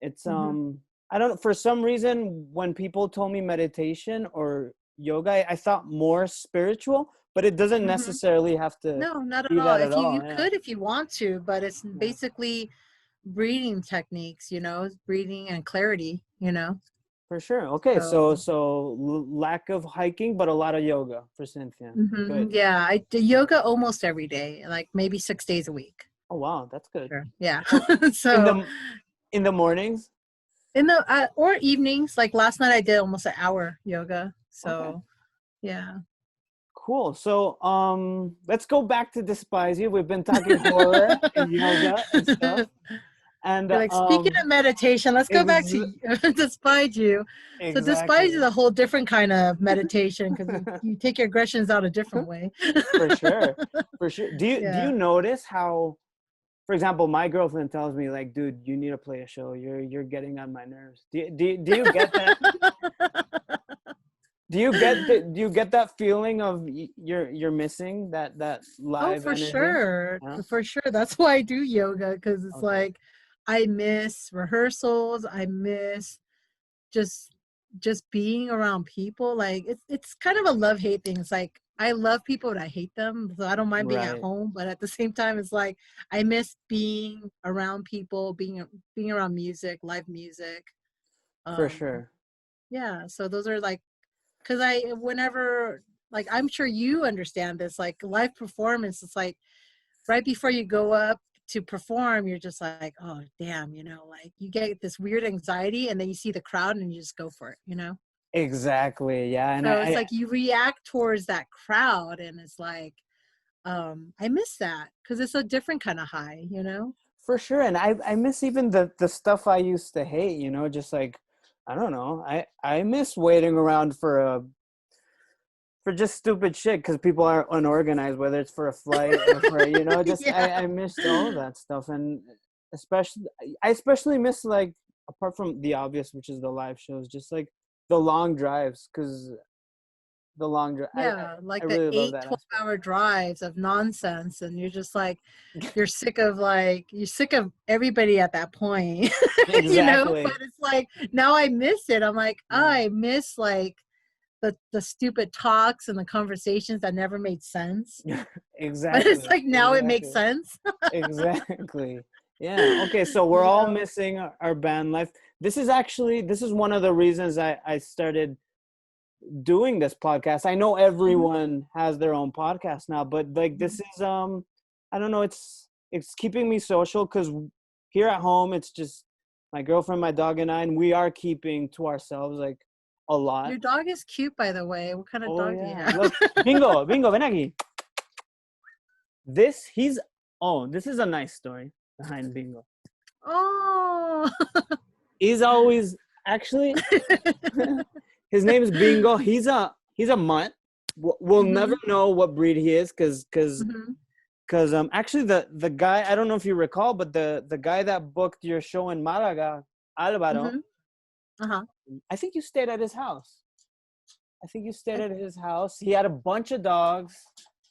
It's Hmm. I don't know, for some reason when people told me meditation or yoga, I thought more spiritual, but it doesn't Hmm. necessarily have to No, not at be all. that at If you all. Yeah, could, if you want to, but it's yeah, basically breathing techniques, you know, breathing and clarity, you know. for sure. Okay, so So so lack of hiking, but a lot of yoga for Cynthia. Good. yeah, I do yoga almost every day, like maybe 6 days a week. Oh wow, that's good. Sure. Yeah. So in So the mornings. in the or evenings, like last night I did almost an hour yoga. Okay. So yeah. Cool. So, let's go back to Despise You. We've been talking horror and yoga and stuff. And You're like, speaking of meditation, let's go back ex- to Despise You. So Despise is exactly. a whole different kind of meditation because you take your aggressions out a different way. For sure. For sure. Do you Yeah. notice how, for example, my girlfriend tells me like, dude, you need to play a show. You're getting on my nerves. Do you get that? Do you get that feeling of you're missing that Oh, live for energy? sure. Yeah. For sure. That's why I do yoga because it's Okay. like I miss rehearsals. I miss just being around people. Like it's kind of a love-hate thing. It's like I love people but I hate them. So I don't mind being at Right. home, but at the same time it's like I miss being around people, being around music, live music. For Um sure. yeah, so those are like because I whenever like I'm sure you understand this, like live performance, it's like right before you go up to perform, you're just like, oh damn, you know, like you get this weird anxiety and then you see the crowd and you just go for it, you know? Exactly. Yeah. And So it's like you react towards that crowd and it's like, I miss that because it's a different kind of high, you know? for sure. And I miss even the stuff I used to hate, just like, I don't know. I miss waiting around for just stupid shit because people are unorganized, whether it's for a flight or for, just Yeah. I missed all of that stuff. And especially, I especially miss like, apart from the obvious, which is the live shows, just like the long drives because the long drive, Yeah, I like the really love eight, that 12 hour drives of nonsense. And you're just like, you're sick of everybody at that point, you know? But exactly. it's like, now I miss it. I'm like, oh, Yeah. I miss like the stupid talks and the conversations that never made sense. But it's Exactly. like, now it makes Exactly. sense. Exactly. Yeah. Okay. So we're You all know? missing our band life. This is one of the reasons I started doing this podcast. I know Mhm. everyone has their own podcast now, but like this Mhm. is I don't know, it's keeping me social because here at home it's just my girlfriend, my dog, and I, and we are keeping to ourselves like a lot. Your dog is cute, by the way. What kind of Oh dog do you yeah. have? Look, Bingo, ven aquí. This is a nice story behind Bingo. Oh. He's always actually his name is Bingo. He's a mutt. We'll never Hmm. know what breed he is Hmm. because actually the guy, I don't know if you recall, but the guy that booked your show in Malaga, Alvaro, Hmm. Uh-huh. I think you stayed at his house. I think you stayed at his house. He had a bunch of dogs.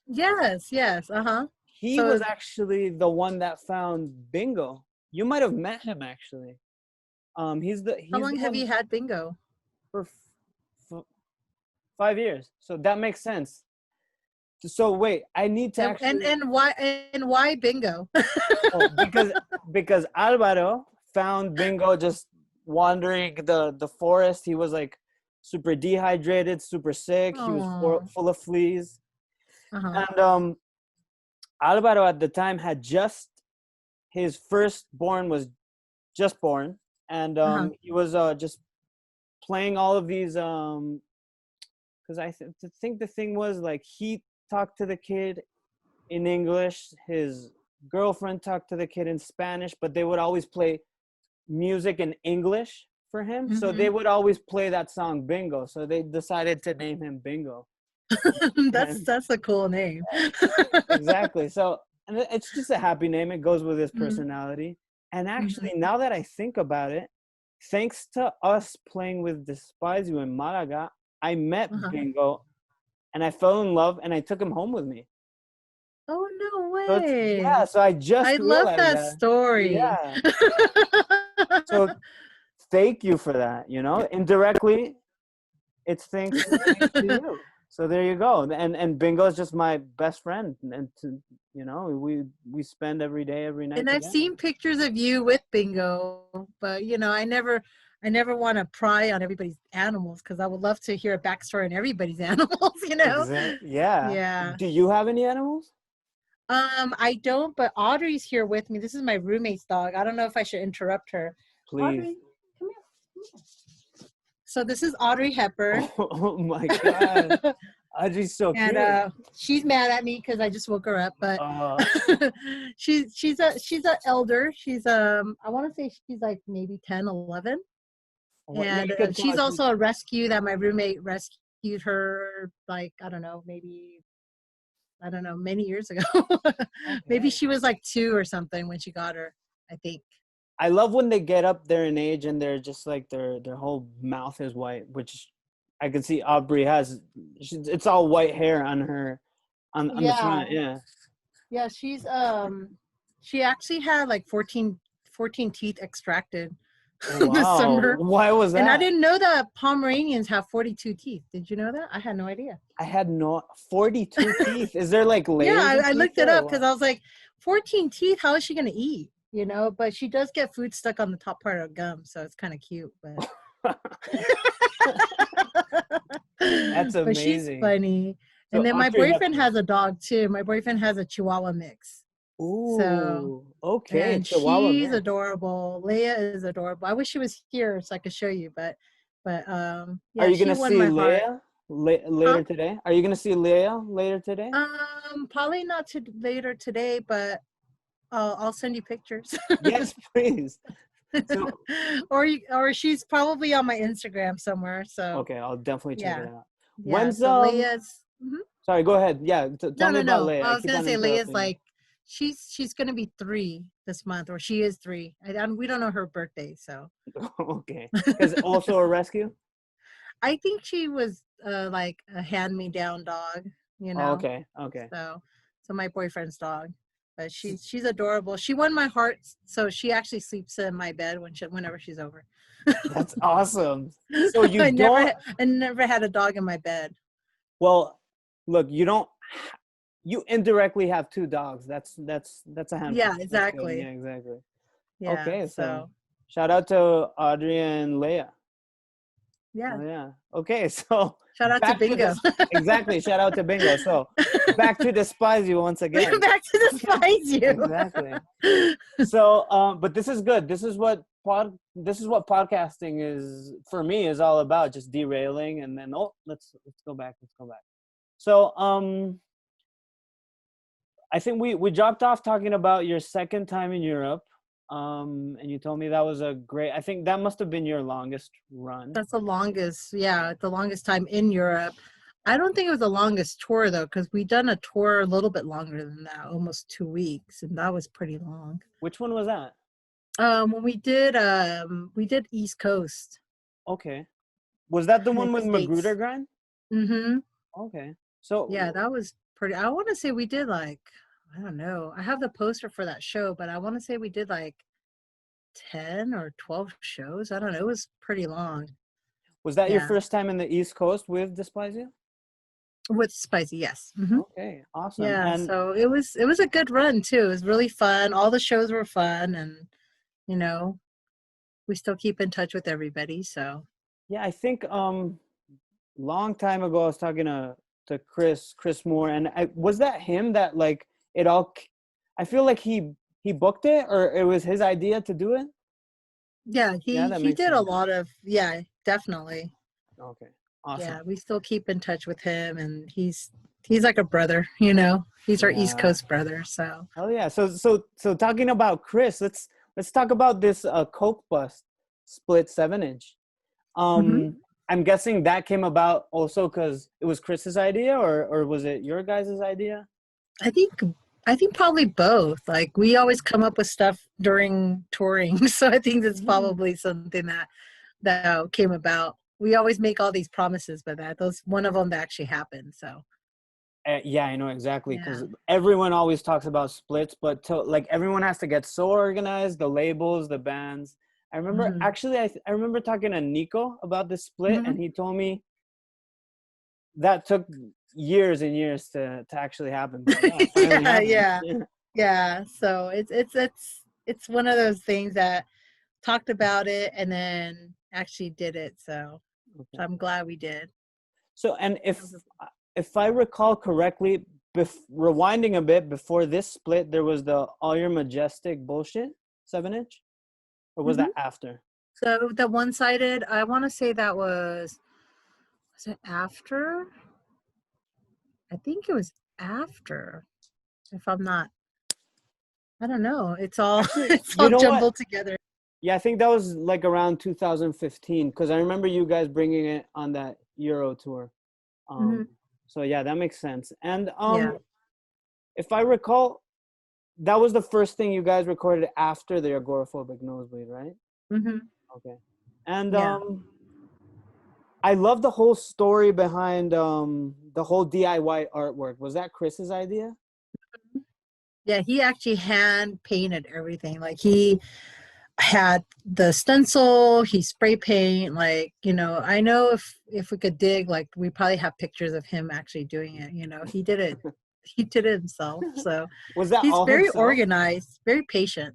Yes, yes. Uh-huh. He So was actually the one that found Bingo. You might have met him actually. how He's long the have you one had bingo? for 5 years. So that makes sense. So wait, I need to actually. And why bingo? Oh, because Alvaro found Bingo just wandering the forest. He was like super dehydrated, super sick. He was Oh. full of fleas, Uh-huh. and Alvaro at the time had just his firstborn was just born, and Uh-huh. he was just playing all of these because think the thing was like talk to the kid in English. His girlfriend talked to the kid in Spanish, but they would always play music in English for him. So they would always play that song Bingo. So they decided to name him Bingo. That's a cool name. Exactly. So and it's just a happy name. It goes with his personality. And actually, now that I think about it, thanks to us playing with Despise You in Malaga, I met Bingo and I fell in love and I took him home with me. Oh, no So way. so I just I love realized that story. Yeah. So thank you for that, you know? Indirectly, it's thanks to you. So there you go. And Bingo is just my best friend. And you know, we spend every day, every night And together. I've seen pictures of you with Bingo, but you know, I never want to pry on everybody's animals because I would love to hear a backstory on everybody's animals, you know? Exactly. Yeah. Yeah. Do you have any animals? I don't, but Audrey's here with me. This is my roommate's dog. I don't know if I should interrupt her. Please. Audrey, come here. So this is Audrey Hepburn. Oh my God. Audrey's so cute. And she's mad at me because I just woke her up, but she's a elder. She's I want to say she's like maybe 10, 11. And she's also a rescue that my roommate rescued her like many years ago. Maybe she was like 2 or something when she got her, I think. I love when they get up there in age and they're just like their whole mouth is white, which I can see Aubrey has. It's all white hair on her, on the front. Yeah. Yeah, she actually had like 14 teeth extracted this summer. Why was that? And I didn't know that Pomeranians have 42 teeth. Did you know that? I had no idea. I had 42 teeth. Is there like layers? Yeah, I looked it up because I was like, 14 teeth, how is she going to eat? You know, but she does get food stuck on the top part of gum, so it's kind of cute. But that's amazing. But she's funny. So and then my boyfriend has a dog too. My boyfriend has a Chihuahua mix. Ooh, so, okay. And Chihuahua she's mix. adorable. Leia is adorable. I wish she was here so I could show you, but yeah, are you gonna see Leia later today? Are you gonna see Leia later today? Probably not later today, but I'll send you pictures. Yes, please. So, or she's probably on my Instagram somewhere. So okay, I'll definitely check it out. Yeah, When's so Leia's? Sorry, go ahead. Yeah, tell me about Leia. I was gonna say Leia's like she's gonna be 3 this month, or she is 3. We don't know her birthday, so. Okay, because also a rescue. I think she was like a hand-me-down dog, you know. Okay. So my boyfriend's dog, but she's adorable. She won my heart, so she actually sleeps in my bed whenever she's over. That's awesome. So I never had a dog in my bed. Well, look, you indirectly have 2 dogs. That's a handful. Yeah, exactly. Yeah, exactly. Yeah, okay, so shout out to Audrey and Leia. Yeah. Yeah. Okay, so shout out to Bingo. Exactly. Shout out to Bingo. So back to Despise You once again. Back to Despise You. Exactly. So, but this is good. This is what podcasting is for me is all about, just derailing and then let's go back. So I think we dropped off talking about your second time in Europe. And you told me that was I think that must have been your longest run. That's the longest time in Europe. I don't think it was the longest tour though, because we done a tour a little bit longer than that, almost 2 weeks, and that was pretty long. Which one was that? When we did East Coast. Okay. Was that the one with Magruder Grind? Mm-hmm. Okay. So yeah, that was pretty. I want to say we did like, I don't know. I have the poster for that show, but I want to say we did like 10 or 12 shows. I don't know. It was pretty long. Was that your first time in the East Coast with Despise You? With Spicy, yes. Mm-hmm. Okay, awesome. Yeah, and so it was a good run too. It was really fun. All the shows were fun, and you know, we still keep in touch with everybody. So yeah, I think long time ago I was talking to Chris Moore, and was that him that like it all. I feel like he booked it, or it was his idea to do it. Yeah, he did sense. A lot of definitely. Okay, awesome. Yeah, we still keep in touch with him, and he's he's like a brother, you know. He's our East Yeah. Coast brother. So. Oh yeah. So talking about Chris, let's talk about this Coke Bust split 7-inch. Mhm. I'm guessing that came about also because it was Chris's idea, or was it your guys' idea? I think I think probably both. Like we always come up with stuff during touring, so I think that's Mm. probably something that came about. We always make all these promises, but that those one of them that actually happened. So Yeah, I know exactly yeah. because everyone always talks about splits, but like everyone has to get so organized, the labels, the bands. I remember Hmm. actually, I remember talking to Nico about the split, Hmm. and he told me that took years and years to actually happen. But yeah, it finally Yeah, happened. yeah, yeah. So it's one of those things that talked about it and then actually did it. So Okay. I'm glad we did. So, and That was if I recall correctly, rewinding a bit before this split, there was the All Your Majestic bullshit 7-inch, or was Mhm. that after? So the one-sided, I want to say that was it after? I think it was after. If I'm not, I don't know. It's all Actually, it's you all know what? jumbled together. Yeah, I think that was like around 2015 because I remember you guys bringing it on that Euro tour. Hmm. Um, so yeah, that makes sense. And Yeah. if I recall, that was the first thing you guys recorded after the agoraphobic nosebleed, right? Hmm. Okay. And Yeah. I love the whole story behind the whole DIY artwork. Was that Chris's idea? Yeah. He actually hand painted everything. Like he had the stencil, he spray paint. Like I know if we could dig, like we probably have pictures of him actually doing it. He did it. He did it himself. So Was that he's all very himself? organized, very patient.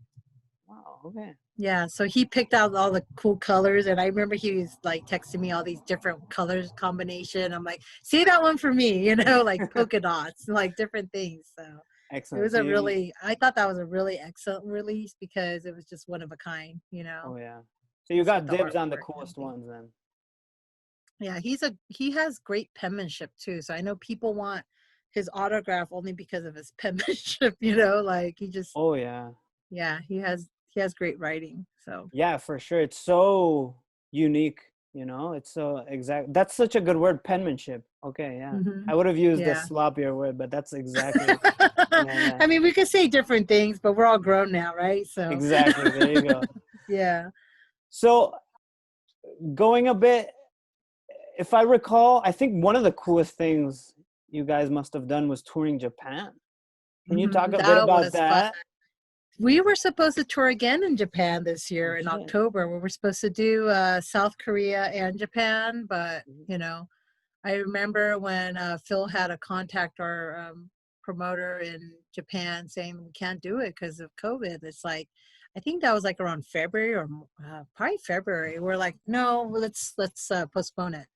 Wow, okay. Yeah, so he picked out all the cool colors, and I remember he was like texting me all these different colors combination. I'm like, see that one for me, like polka dots, like different things. So it Excellent. was So I thought that was a really excellent release because it was just one of a kind, oh yeah. So you just with got the dibs on the artwork and coolest everything. ones then. Yeah, he has great penmanship too. So I know people want his autograph only because of his penmanship, like he just Oh yeah. yeah, he has great writing. So Yeah, for sure. It's so unique, you know? It's so exact. That's such a good word, penmanship. Okay, yeah. hmm I would have used the yeah. sloppier word, but that's exactly. Yeah, yeah. I mean, we could say different things, but we're all grown now, right? So, Exactly. There you go. yeah. So going a bit, if I recall, I think one of the coolest things you guys must have done was touring Japan. Can you talk a bit That about was fun. that? We were supposed to tour again in Japan this Oh year in shit. October. We were supposed to do South Korea and Japan, but I remember when Phil had to contact our promoter in Japan saying we can't do it because of COVID. It's like I think that was like around February or probably February. We're like, no, let's postpone it.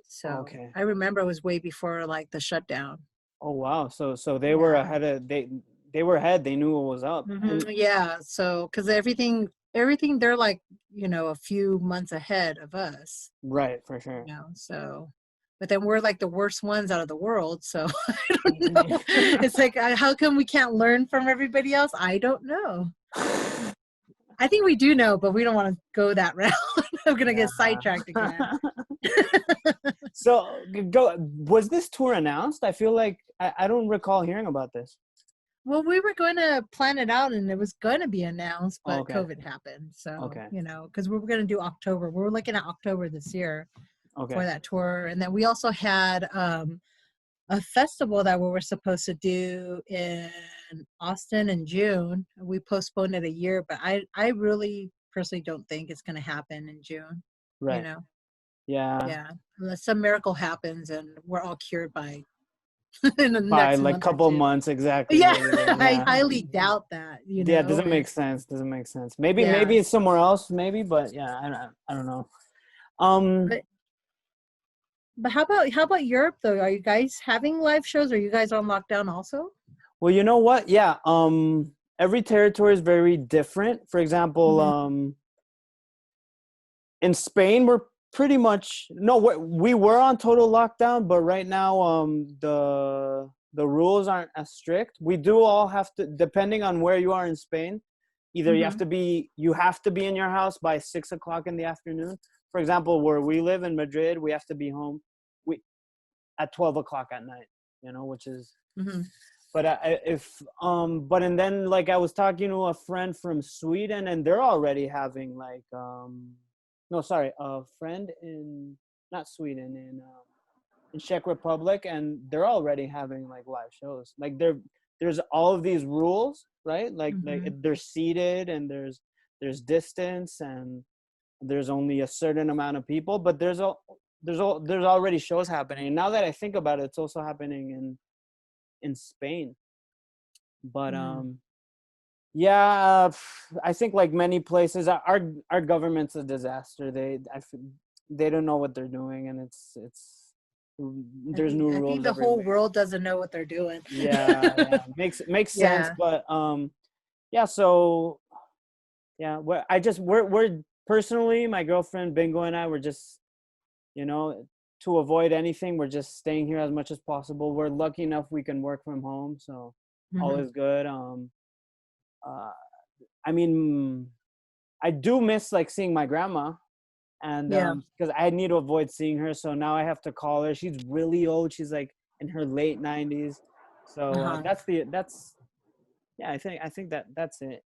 So Okay. I remember it was way before like the shutdown. Oh wow. So they were Yeah. ahead of they were ahead. They knew what was up. And Yeah. So because everything they're like a few months ahead of us. right, for sure. So but then we're like the worst ones out of the world. So I don't know. It's like how come we can't learn from everybody else? I don't know. I think we do know, but we don't want to go that route. I'm gonna get Yeah. sidetracked again. So go. Was this tour announced? I feel like I don't recall hearing about this. Well, we were going to plan it out and it was going to be announced, Oh, but okay. COVID happened. So, Okay. because we were going to do October. We were looking at October this year for Okay. that tour. And then we also had a festival that we were supposed to do in Austin in June. We postponed it a year, but I really personally don't think it's going to happen in June, you Right. know? Yeah. Yeah. Unless some miracle happens and we're all cured by in the By next like month or couple two. months, exactly. Yeah, There you go. I Yeah. highly doubt that, Yeah. Doesn't and make sense. Doesn't make sense. Maybe yeah. it's somewhere else. Maybe, but yeah. I don't know. Um. But but how about Europe though? Are you guys having live shows? Are you guys on lockdown also? Well, you know what? Yeah. Every territory is very different. For example, Hmm. in Spain, we're pretty much no. We were on total lockdown, but right now, the rules aren't as strict. We do all have to, depending on where you are in Spain, either you have to be in your house by 6 o'clock in the afternoon. For example, where we live in Madrid, we have to be home at 12 o'clock at night. Which is. But and then like I was talking to a friend from Sweden, and they're already having like no, sorry, a friend in not Sweden, in Czech Republic, and they're already having like live shows. Like there's all of these rules, right? Like they're seated, and there's distance, and there's only a certain amount of people, but there's already shows happening. And now that I think about it, it's also happening in Spain. But I think like many places, our government's a disaster. They don't know what they're doing, and it's there's new rules. I think the whole world doesn't know what they're doing. Yeah. Makes sense. But so we're personally, my girlfriend Bingo and I, we're just, to avoid anything, we're just staying here as much as possible. We're lucky enough we can work from home, so all is good. I mean, I do miss like seeing my grandma, and because I need to avoid seeing her, so now I have to call her. She's really old. She's like in her late 90s. So I think that's it.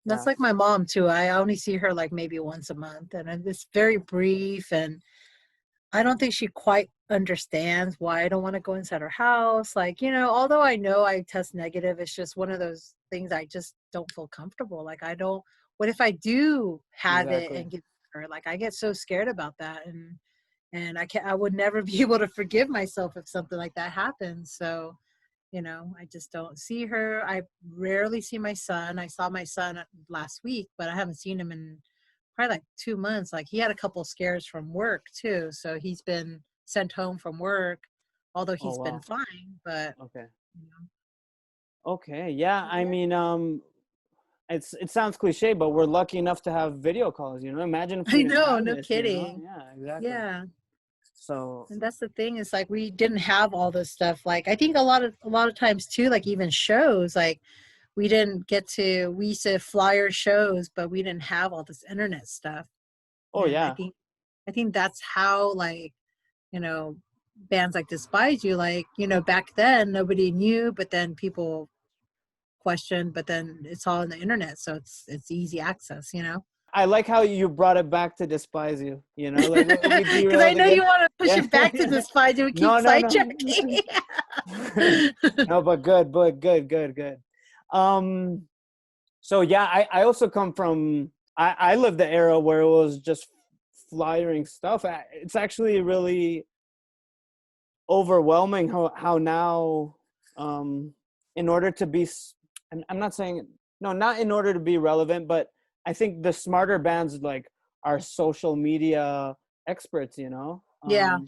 That's like my mom too. I only see her like maybe once a month, and it's very brief, and I don't think she quite understands why I don't want to go inside her house. Like, although I know I test negative, it's just one of those things I just don't feel comfortable. Like, what if I do have it and get her? Like, I get so scared about that. And I would never be able to forgive myself if something like that happens. So, I just don't see her. I rarely see my son. I saw my son last week, but I haven't seen him in probably like 2 months. Like, he had a couple scares from work too, so he's been sent home from work, although he's been fine. But I mean, it sounds cliche, but we're lucky enough to have video calls. Imagine if we didn't have no this, kidding. Yeah, exactly. So, and that's the thing, is like we didn't have all this stuff. Like, I think a lot of times too, like even shows, like we used to flyer shows, but we didn't have all this internet stuff. I think that's how, like, bands like Despise You, like, back then nobody knew, but then people questioned, but then it's all on the internet, so it's easy access. I like how you brought it back to Despise You, like because I know you want to push it back to Despise You. We keep sidetracking. No, but good. So I also come from, I lived the era where it was just flyering stuff. It's actually really overwhelming how now, in order to be, I'm not saying, no, not in order to be relevant, but I think the smarter bands like are social media experts, Yeah,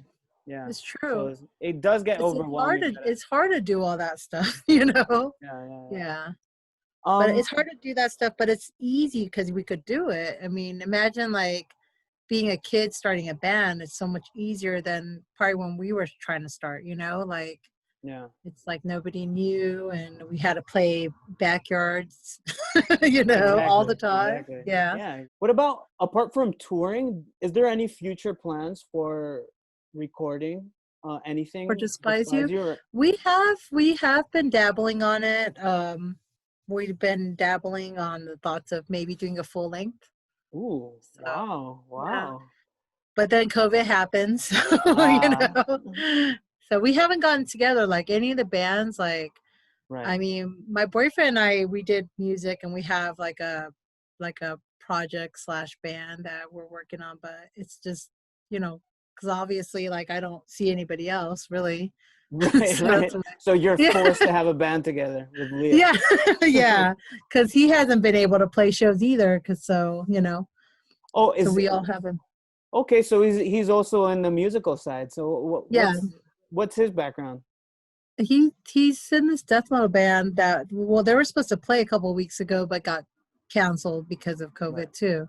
it's true. So it does get overwhelming. It's hard to do all that stuff, Yeah. But it's hard to do that stuff, but it's easy because we could do it. I mean, imagine like being a kid starting a band. It's so much easier than probably when we were trying to start, like, it's like nobody knew, and we had to play backyards, all the time. Exactly. Yeah. What about, apart from touring, is there any future plans for recording anything? For Despise You? We have been dabbling on it. We've been dabbling on the thoughts of maybe doing a full length. Ooh, wow. Yeah. But then COVID happens, So we haven't gotten together like any of the bands. Like, I mean, my boyfriend and I, we did music, and we have like a project / band that we're working on. But it's just, because obviously, like, I don't see anybody else really. Right. So you're forced to have a band together with Leo. Yeah, yeah, because he hasn't been able to play shows either. So we all have him. Okay, so he's also in the musical side. So what's his background? He's in this death metal band that, well, they were supposed to play a couple of weeks ago, but got canceled because of COVID too.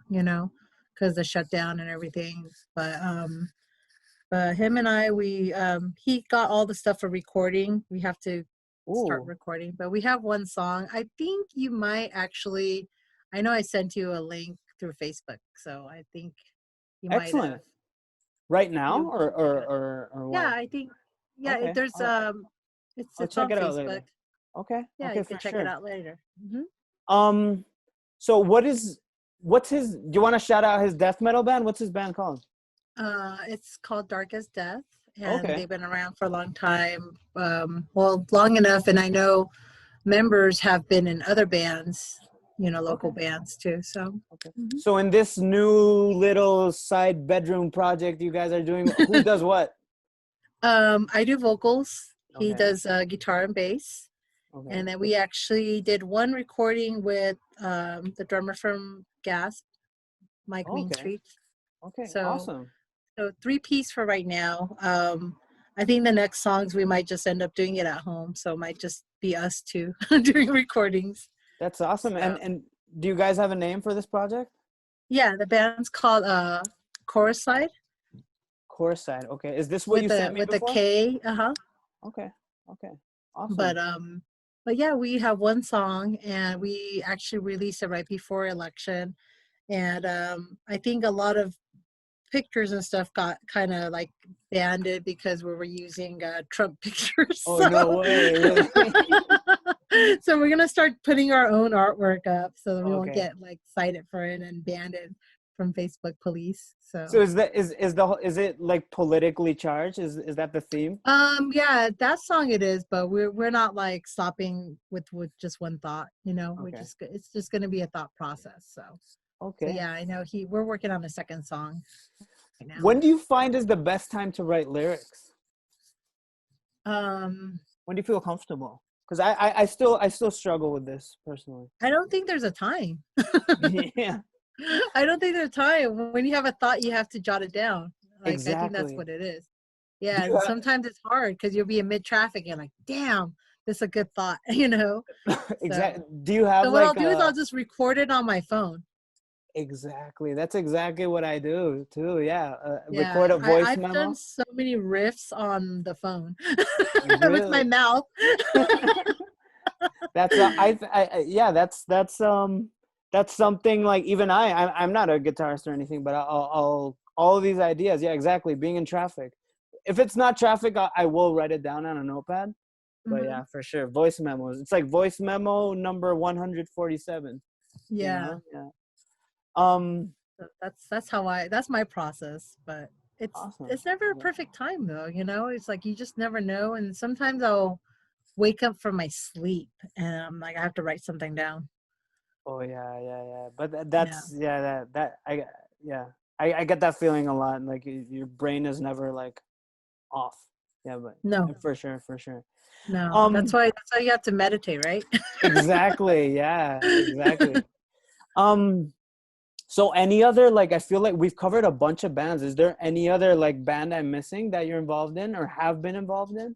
because the shutdown and everything. But him and I, he got all the stuff for recording. We have to start Ooh, recording, but we have one song. I think you might actually. I know I sent you a link through Facebook, so I think you might have. excellent. Right now, You or should check it out. Yeah, when? I think. Yeah, Okay, there's I'll it's check on it out Facebook. later. Okay, Yeah, okay, you can for check it sure. out later. Hmm. Um, so what's his? Do you want to shout out his death metal band? What's his band called? It's called Dark as Death, and Okay, they've been around for a long time. Well, long enough, and I know members have been in other bands, local okay, bands too. So, okay. mhm. So in this new little side bedroom project you guys are doing, who does what? I do vocals. He Okay, does guitar and bass, okay, and then we actually did one recording with the drummer from Gasp, Mike okay, Meanstreet. okay. So, Awesome. so three-piece for right now. I think the next songs we might just end up doing it at home, so it might just be us two doing recordings. That's awesome. So And do you guys have a name for this project? yeah, the band's called Korra-Icide Korra-Icide. Okay. Is this what you sent me with a before? K. Okay. Okay. But Awesome. yeah, we have one song, and we actually released it right before election, and I think a lot of pictures and stuff got kind of like banded because we were using Trump pictures. Oh, no way. Really? So we're gonna start putting our own artwork up so that we won't Okay. get like cited for it and banded from Facebook police. So So is it like politically charged? Is that the theme? yeah, that song it is, but we're not like stopping with just one thought, Okay. it's just gonna be a thought process. So Okay. yeah, I know we're working on a second song right now. When do you find is the best time to write lyrics? Um When do you feel comfortable? Because I still struggle with this personally. I don't think there's a time. Yeah. I don't think there's a time. When you have a thought, you have to jot it down. Like, I think that's Exactly. what it is. Do Yeah, you and sometimes it's hard because you'll be in mid traffic and like, damn, this is a good thought, you know. have So, exactly? Do you have so what I'll like do is a I'll just record it on my phone. exactly? That's exactly what I do too. Yeah. Record Yeah, a voice I've done memo. so many riffs on the phone with my Really? mouth. That's yeah, that's something like even I'm not a guitarist or anything, but I'll all of these ideas. Yeah, exactly. Being in traffic. If it's not traffic, I will write it down on a notepad. But Hmm. yeah, for sure. Voice memos. It's like voice memo number 147, you Yeah, know? Yeah. Um, so that's my process, but awesome. it's never a perfect time though, It's like you just never know, and sometimes I'll wake up from my sleep and I'm like I have to write something down. Oh yeah, yeah, yeah. But Yeah. that's yeah, that I yeah. I get that feeling a lot. Like your brain is never like off. Yeah, but No, for sure, for sure. no. That's Um, why you have to meditate, right? exactly. Yeah, exactly. Um, so any other like I feel like we've covered a bunch of bands. Is there any other like band I'm missing that you're involved in or have been involved in?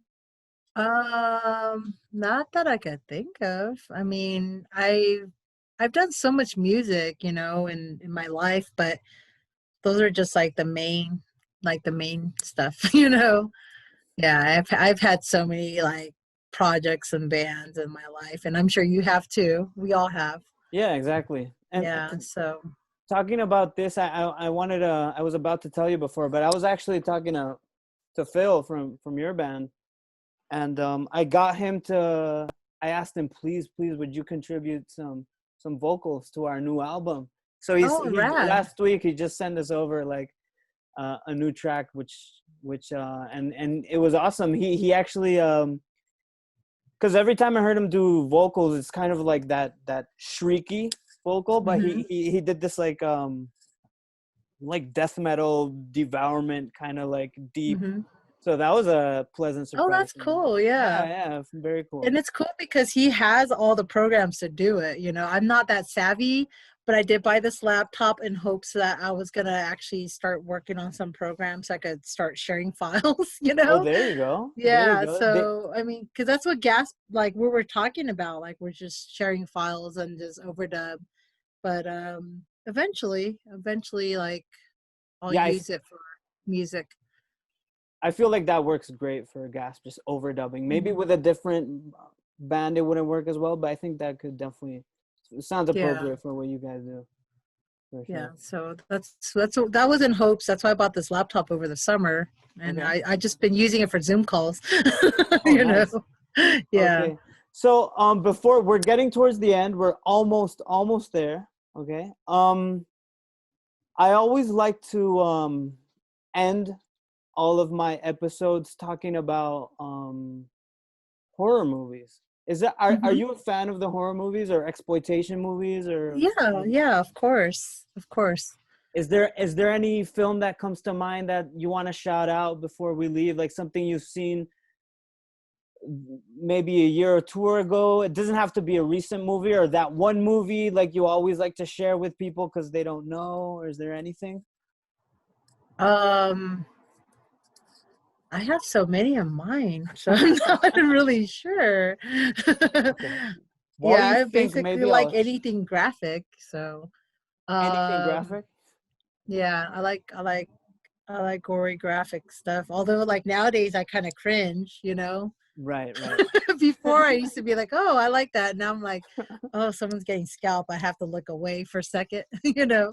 Not that I could think of. I mean, I've done so much music, in my life, but those are just like the main stuff, Yeah, I've had so many like projects and bands in my life, and I'm sure you have too. We all have. Yeah, exactly. And Yeah, so talking about this, I wanted to I was about to tell you before, but I was actually talking to Phil from your band, and I got him to. I asked him, please, would you contribute some vocals to our new album? So oh, he rad. last week he just sent us over like a new track, which and it was awesome. He actually because every time I heard him do vocals, it's kind of like that shrieky vocal, but Hmm. he did this like death metal devourment kind of like deep. Hmm. So that was a pleasant Oh, surprise that's for me. cool. Yeah. Yeah, yeah, very cool. And it's cool because he has all the programs to do it. I'm not that savvy, but I did buy this laptop in hopes that I was going to actually start working on some programs so I could start sharing files, Oh, there you go. There you Yeah. go. So, I mean, because that's what Gasp, like, we were talking about. Like, we're just sharing files and just overdub. But Eventually, like I'll Yeah, use it for music. I feel like that works great for Gasp, just overdubbing. Maybe Mhm. with a different band, it wouldn't work as well, but I think that could definitely, it sounds Yeah. appropriate for what you guys do, for Yeah, sure. so that was in hopes. That's why I bought this laptop over the summer, and Okay. I just been using it for Zoom calls. Oh, you know, nice. yeah. Okay. So, before we're getting towards the end, we're almost there. Okay. I always like to end all of my episodes talking about horror movies. Are Hmm. you a fan of the horror movies or exploitation movies or Yeah, yeah, of course, of course. is there any film that comes to mind that you want to shout out before we leave, like something you've seen maybe a year or two ago? It doesn't have to be a recent movie, or that one movie like you always like to share with people because they don't know, or is there anything? Um, I have so many of mine, so I'm not really sure. Okay. While Yeah, you I think, basically maybe like anything graphic. So, anything um, graphic. yeah, I like gory graphic stuff. Although, like nowadays, I kind of cringe. Right, right. Before I used to be like, oh, I like that. Now I'm like, oh, someone's getting scalped. I have to look away for a second.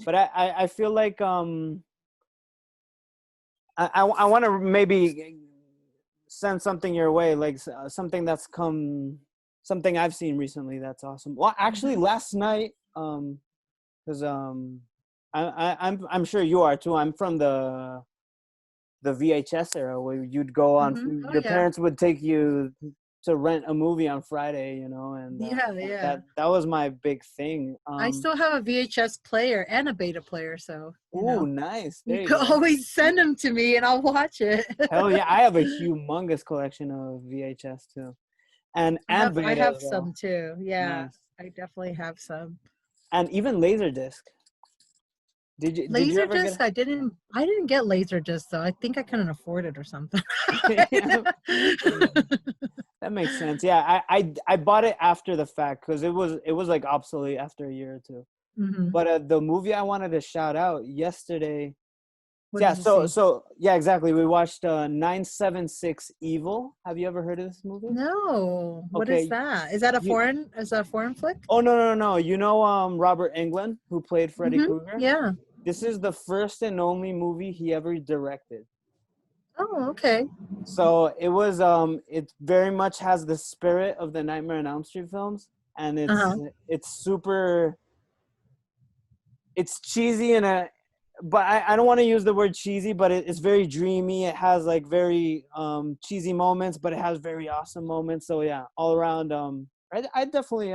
But I feel like I want to maybe send something your way, like something that's something I've seen recently that's awesome. Well, actually, Mhm. last night, because I'm sure you are too. I'm from the VHS era where you'd go on. Oh Your yeah, parents would take you to rent a movie on Friday, and yeah, that yeah. that was my big thing. I still have a VHS player and a beta player, so Ooh, nice. you There you could go. always send them to me and I'll watch it. Hell yeah, I have a humongous collection of VHS too, and I Beta have as well. some too. Yeah, Nice. I definitely have some. And even Laserdisc. Did you ever Laserdisc, get? I didn't get Laserdisc though. I think I couldn't afford it or something. Yeah, that makes sense. Yeah, I bought it after the fact because it was like obsolete after a year or two. Hmm. But the movie I wanted to shout out yesterday. What Yeah, did you so see? so yeah, exactly. We watched 976 Evil. Have you ever heard of this movie? No. What is Okay. that? Is that a You foreign? Is that a foreign flick? Oh, no, no, no. Robert Englund, who played Freddy Krueger? Yeah. This is the first and only movie he ever directed. Oh, okay. So it very much has the spirit of the Nightmare on Elm Street films, and Uh it's huh. it's super it's cheesy but I don't want to use the word cheesy, but it's very dreamy. It has like very cheesy moments, but it has very awesome moments. So yeah, all around I definitely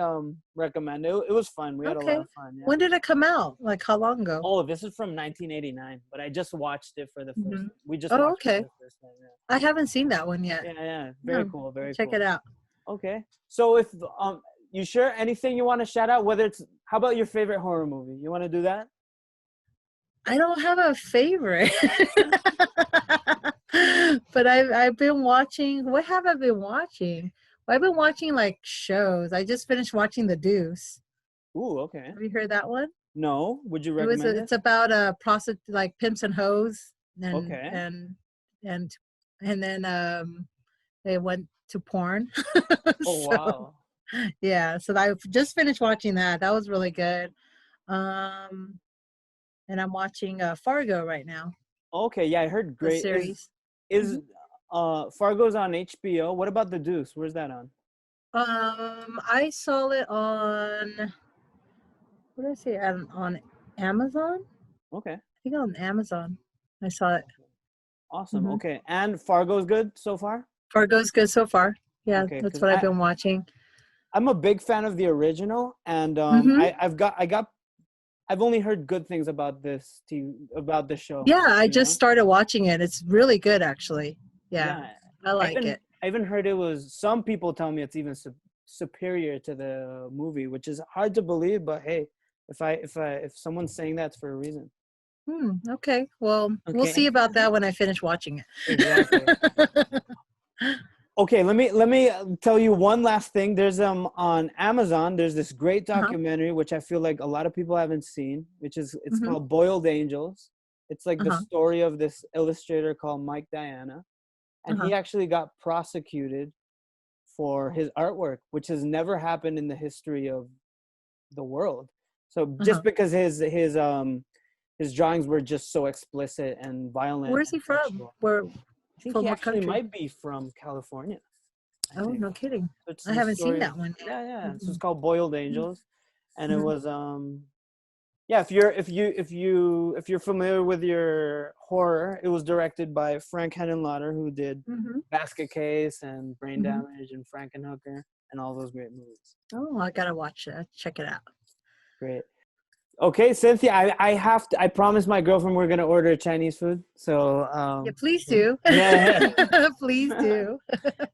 recommend it. It was fun. We had a lot Okay. of fun. Yeah. When did it come out? Like how long ago? Oh, this is from 1989, but I just watched it for the first. Hmm. We just Oh, watched it for okay. the first time. I haven't seen that one yet. Yeah, yeah, yeah. Very No, cool, I'll very check it cool. out. Okay, so if you sure anything you want to shout out, whether it's how about your favorite horror movie? You want to do that? I don't have a favorite. But I've been watching. What have I been watching? Well, I've been watching like shows. I just finished watching The Deuce. Ooh, okay. Have you heard that one? No, would you recommend it? It's about a prostitute, like pimps and hoes, Okay. and and then they went to porn. Oh So wow. yeah, so I just finished watching that. That was really good. Um, and I'm watching Fargo right now, Okay, yeah, I heard the great. Is series. is Mhm. Fargo's on HBO? What about The Deuce? Where's that on? I saw it on what did I say on Amazon? Okay. I think on Amazon. I saw it. Awesome. Hmm. Okay, and Fargo's good so far? Fargo's good so far. Yeah, Okay, that's because what I've been watching. I'm a big fan of the original, and Hmm. I've only heard good things about about the show. Yeah, I You just know? started watching it. It's really good, actually. Yeah, Yeah, I like it. I even heard it was. Some people tell me it's even superior to the movie, which is hard to believe. But hey, if someone's saying that, it's for a reason. Okay. Well, we'll see Okay, about that when I finish watching exactly. it. Okay, let me tell you one last thing. There's on Amazon, there's this great documentary which I feel like a lot of people haven't seen, which is it's called Boiled Angels. It's like the story of this illustrator called Mike Diana, and he actually got prosecuted for his artwork, which has never happened in the history of the world. So just because his drawings were just so explicit and violent. Where's he from? Sexual. I think he actually might be from California. Oh, no kidding. So I haven't seen that one. Yeah. So it's called Boiled Angels, and it was if you're familiar with your horror, it was directed by Frank Henenlotter, who did Basket Case and Brain Damage and Frankenhooker and all those great movies. Oh, I gotta watch it. Check it out. Great. Okay, Cynthia, I promised my girlfriend we're gonna order Chinese food. So yeah, please do. Yeah. Please do.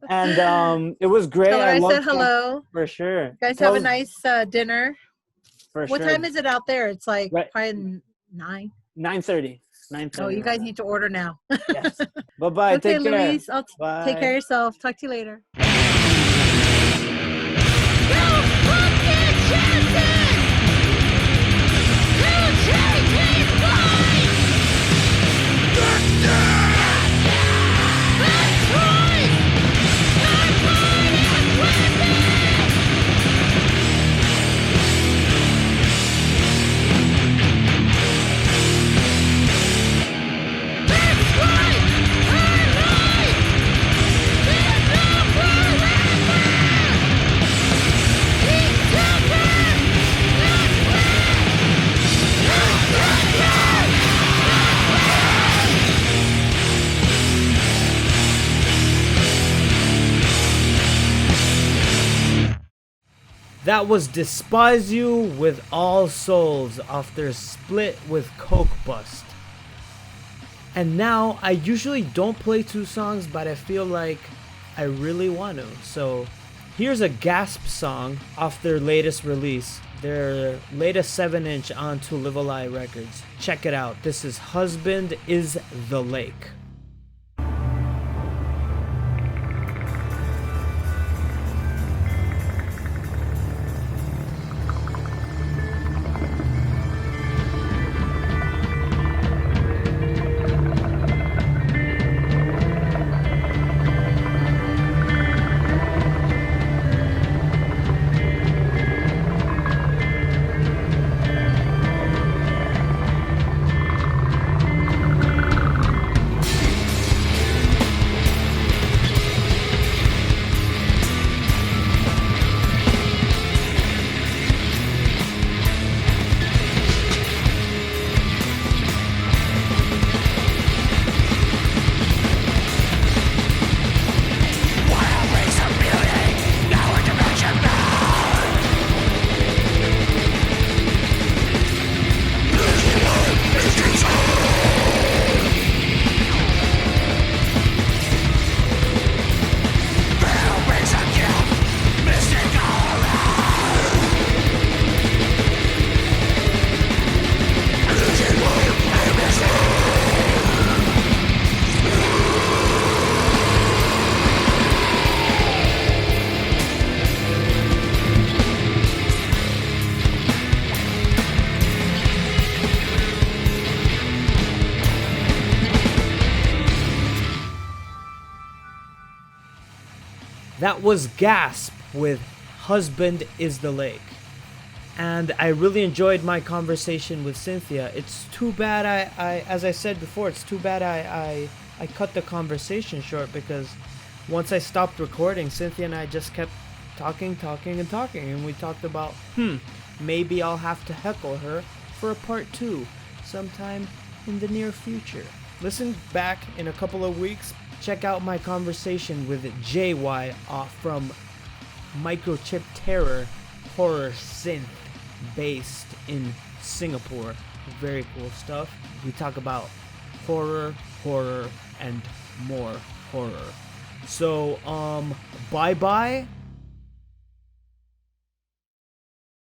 And it was great. Tell her I said hello. For sure. You guys have a nice dinner. For what sure. time is it out there? It's like probably 9. 9:30. 9:30. Oh, you guys need to order now. Yes. Bye-bye. Okay, Take care. Luis, Bye. Take care of yourself. Talk to you later. That was Despise You with All Souls off their split with Coke Bust. And now, I usually don't play 2 songs, but I feel like I really want to. So, here's a Gasp song off their latest release, their latest 7-inch onto Live a Lie Records. Check it out. This is Husband is the Lake. That was Gasp with Husband is the Lake. And I really enjoyed my conversation with Cynthia. It's too bad as I said before, it's too bad I cut the conversation short, because once I stopped recording, Cynthia and I just kept talking. And we talked about, maybe I'll have to heckle her for a part 2 sometime in the near future. Listen back in a couple of weeks. Check out my conversation with JY from Microchip Terror Horror Synth, based in Singapore. Very cool stuff. We talk about horror, and more horror. So, bye-bye.